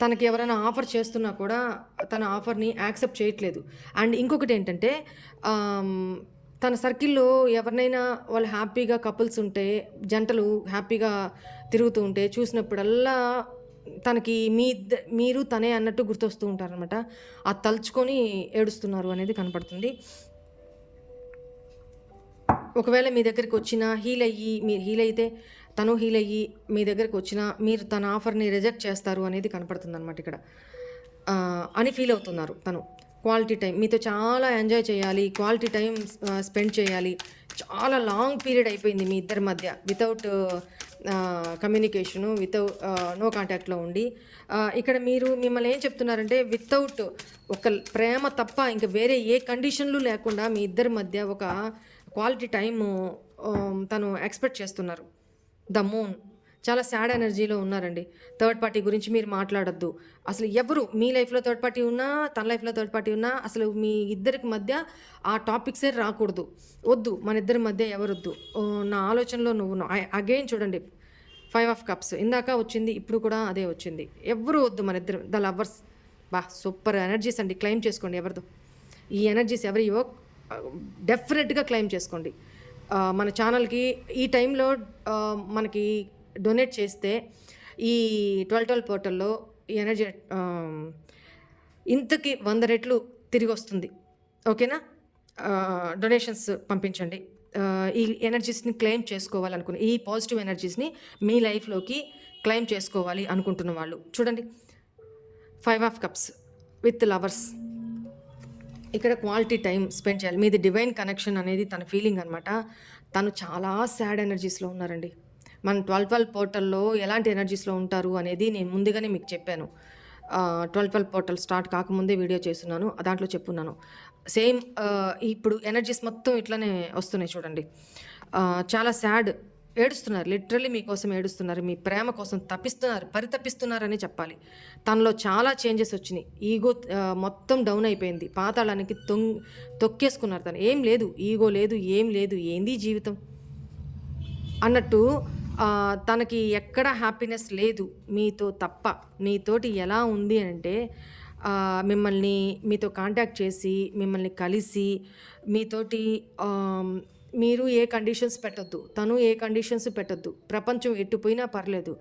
తనకి ఎవరైనా ఆఫర్ చేస్తున్నా కూడా తన ఆఫర్ని యాక్సెప్ట్ చేయట్లేదు. అండ్ ఇంకొకటి ఏంటంటే, తన సర్కిల్లో ఎవరినైనా వాళ్ళు హ్యాపీగా కపుల్స్ ఉంటే, జంటలు హ్యాపీగా తిరుగుతూ ఉంటే చూసినప్పుడల్లా తనకి మీరు తనే అన్నట్టు గుర్తొస్తూ ఉంటారనమాట. అది తలుచుకొని ఏడుస్తున్నారు అనేది కనపడుతుంది. ఒకవేళ మీ దగ్గరికి వచ్చినా మీరు హీల్ అయితే, తను హీల్ అయ్యి మీ దగ్గరికి వచ్చినా మీరు తన ఆఫర్ని రిజెక్ట్ చేస్తారు అనేది కనపడుతుంది అనమాట ఇక్కడ. అని ఫీల్ అవుతున్నారు తను. క్వాలిటీ టైం మీతో చాలా ఎంజాయ్ చేయాలి, క్వాలిటీ టైం స్పెండ్ చేయాలి. చాలా లాంగ్ పీరియడ్ అయిపోయింది మీ ఇద్దరి మధ్య వితౌట్ కమ్యూనికేషను, వితౌట్ నో కాంటాక్ట్లో ఉండి. ఇక్కడ మిమ్మల్ని ఏం చెప్తున్నారంటే, వితౌట్ ఒక ప్రేమ తప్ప ఇంకా వేరే ఏ కండిషన్లు లేకుండా మీ ఇద్దరి మధ్య ఒక క్వాలిటీ టైము తను ఎక్స్పెక్ట్ చేస్తున్నారు. ద మూన్ చాలా సాడ్ ఎనర్జీలో ఉన్నారండి. థర్డ్ పార్టీ గురించి మీరు మాట్లాడొద్దు. అసలు ఎవరు మీ లైఫ్లో థర్డ్ పార్టీ ఉన్నా, తన లైఫ్లో థర్డ్ పార్టీ ఉన్నా, అసలు మీ ఇద్దరికి మధ్య ఆ టాపిక్సే రాకూడదు. వద్దు, మన ఇద్దరి మధ్య ఎవరొద్దు. నా ఆలోచనలో నువ్వు అగైన్ చూడండి, 5 ఆఫ్ కప్స్ ఇందాక వచ్చింది, ఇప్పుడు కూడా అదే వచ్చింది. ఎవరు వద్దు మన ఇద్దరు. ద లవర్స్ సూపర్ ఎనర్జీస్ అండి. క్లెయిమ్ చేసుకోండి ఎవరిదో. ఈ ఎనర్జీస్ ఎవరియో డెఫినెట్గా క్లెయిమ్ చేసుకోండి. మన ఛానల్కి ఈ టైంలో మనకి డొనేట్ చేస్తే ఈ 12 పోర్టల్లో ఈ ఎనర్జీ ఇంతకి 100 రెట్లు తిరిగి వస్తుంది. ఓకేనా? డొనేషన్స్ పంపించండి. ఈ ఎనర్జీస్ని క్లెయిమ్ చేసుకోవాలనుకుని, ఈ పాజిటివ్ ఎనర్జీస్ని మీ లైఫ్లోకి క్లెయిమ్ చేసుకోవాలి అనుకుంటున్న వాళ్ళు చూడండి. 5 ఆఫ్ కప్స్ విత్ లవర్స్. ఇక్కడ క్వాలిటీ టైం స్పెండ్ చేయాలి. మీది డివైన్ కనెక్షన్ అనేది తన ఫీలింగ్ అనమాట. తను చాలా సాడ్ ఎనర్జీస్లో ఉన్నారండి. మన 12 పోర్టల్లో ఎలాంటి ఎనర్జీస్లో ఉంటారు అనేది నేను ముందుగానే మీకు చెప్పాను. 12 పోర్టల్ స్టార్ట్ కాకముందే వీడియో చేస్తున్నాను, దాంట్లో చెప్పున్నాను. సేమ్ ఇప్పుడు ఎనర్జీస్ మొత్తం ఇట్లానే వస్తున్నాయి చూడండి. చాలా సాడ్, ఏడుస్తున్నారు, లిటరల్లీ మీకోసం ఏడుస్తున్నారు, మీ ప్రేమ కోసం పరితపిస్తున్నారని చెప్పాలి. తనలో చాలా చేంజెస్ వచ్చినాయి. ఈగో మొత్తం డౌన్ అయిపోయింది, పాతాళానికి తొక్కేసుకున్నారు. తను ఏం లేదు, ఈగో లేదు, ఏం లేదు, ఏంది జీవితం అన్నట్టు. తనకి ఎక్కడ హ్యాపీనెస్ లేదు మీతో తప్ప. మీతోటి ఎలా ఉంది అంటే మిమ్మల్ని మీతో కాంటాక్ట్ చేసి, మిమ్మల్ని కలిసి, మీతోటి మీరు ఏ కండిషన్స్ పెట్టొద్దు, తను ఏ కండిషన్స్ పెట్టొద్దు. ప్రపంచం ఎట్టుపోయినా పర్లేదు,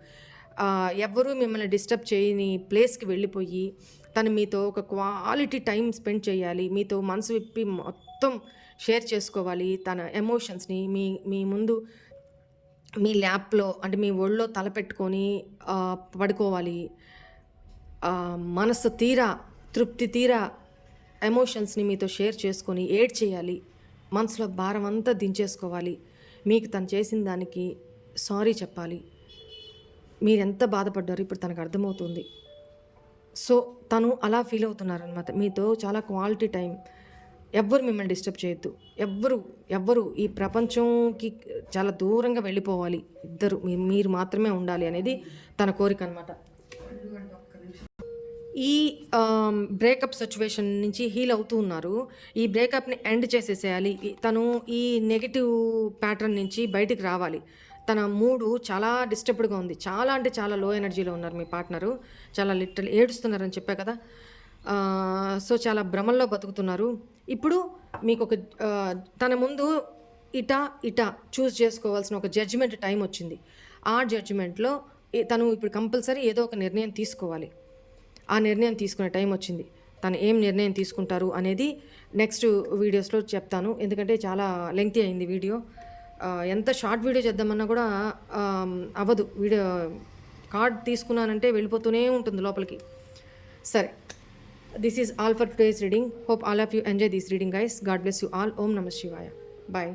ఎవ్వరూ మిమ్మల్ని డిస్టర్బ్ చేయని ప్లేస్కి వెళ్ళిపోయి తను మీతో ఒక క్వాలిటీ టైం స్పెండ్ చేయాలి. మీతో మనసు విప్పి మొత్తం షేర్ చేసుకోవాలి. తన ఎమోషన్స్ని మీ ముందు మీ ల్యాప్లో అంటే మీ ఒళ్ళో తలపెట్టుకొని పడుకోవాలి. మనసు తీరా, తృప్తి తీరా ఎమోషన్స్ని మీతో షేర్ చేసుకొని ఏడ్ చేయాలి. మనసులో భారం అంతా దించేసుకోవాలి. మీకు తను చేసిన దానికి సారీ చెప్పాలి. మీరు ఎంత బాధపడ్డారో ఇప్పుడు తనకు అర్థమవుతుంది. సో తను అలా ఫీల్ అవుతున్నారనమాట. మీతో చాలా క్వాలిటీ టైం. ఎవ్వరు మిమ్మల్ని డిస్టర్బ్ చేయొద్దు. ఎవ్వరు ఈ ప్రపంచంకి చాలా దూరంగా వెళ్ళిపోవాలి. ఇద్దరు మీరు మాత్రమే ఉండాలి అనేది తన కోరిక అనమాట. ఈ బ్రేకప్ సిచ్యువేషన్ నుంచి హీల్ అవుతూ ఉన్నారు. ఈ బ్రేకప్ని ఎండ్ చేసేసేయాలి. తను ఈ నెగిటివ్ ప్యాటర్న్ నుంచి బయటికి రావాలి. తన మూడు చాలా డిస్టర్బ్డ్గా ఉంది. చాలా అంటే చాలా లో ఎనర్జీలో ఉన్నారు మీ పార్ట్నరు. చాలా లిటరల్ ఏడుస్తున్నారని చెప్పా కదా. సో చాలా భ్రమల్లో బతుకుతున్నారు. ఇప్పుడు మీకు ఒక తన ముందు ఇటా చూస్ చేసుకోవాల్సిన ఒక జడ్జిమెంట్ టైం వచ్చింది. ఆ జడ్జిమెంట్లో తను ఇప్పుడు కంపల్సరీ ఏదో ఒక నిర్ణయం తీసుకోవాలి. ఆ నిర్ణయం తీసుకునే టైం వచ్చింది. తను ఏం నిర్ణయం తీసుకుంటారు అనేది నెక్స్ట్ వీడియోస్లో చెప్తాను. ఎందుకంటే చాలా లెంగ్తీ అయింది వీడియో. ఎంత షార్ట్ వీడియో చేద్దామన్నా కూడా అవ్వదు. వీడియో కార్డ్ తీసుకున్నానంటే వెళ్ళిపోతూనే ఉంటుంది లోపలికి. సరే, this is all for today's reading. Hope all of you enjoy this reading, guys. God bless you all. Om Namah Shivaya. Bye.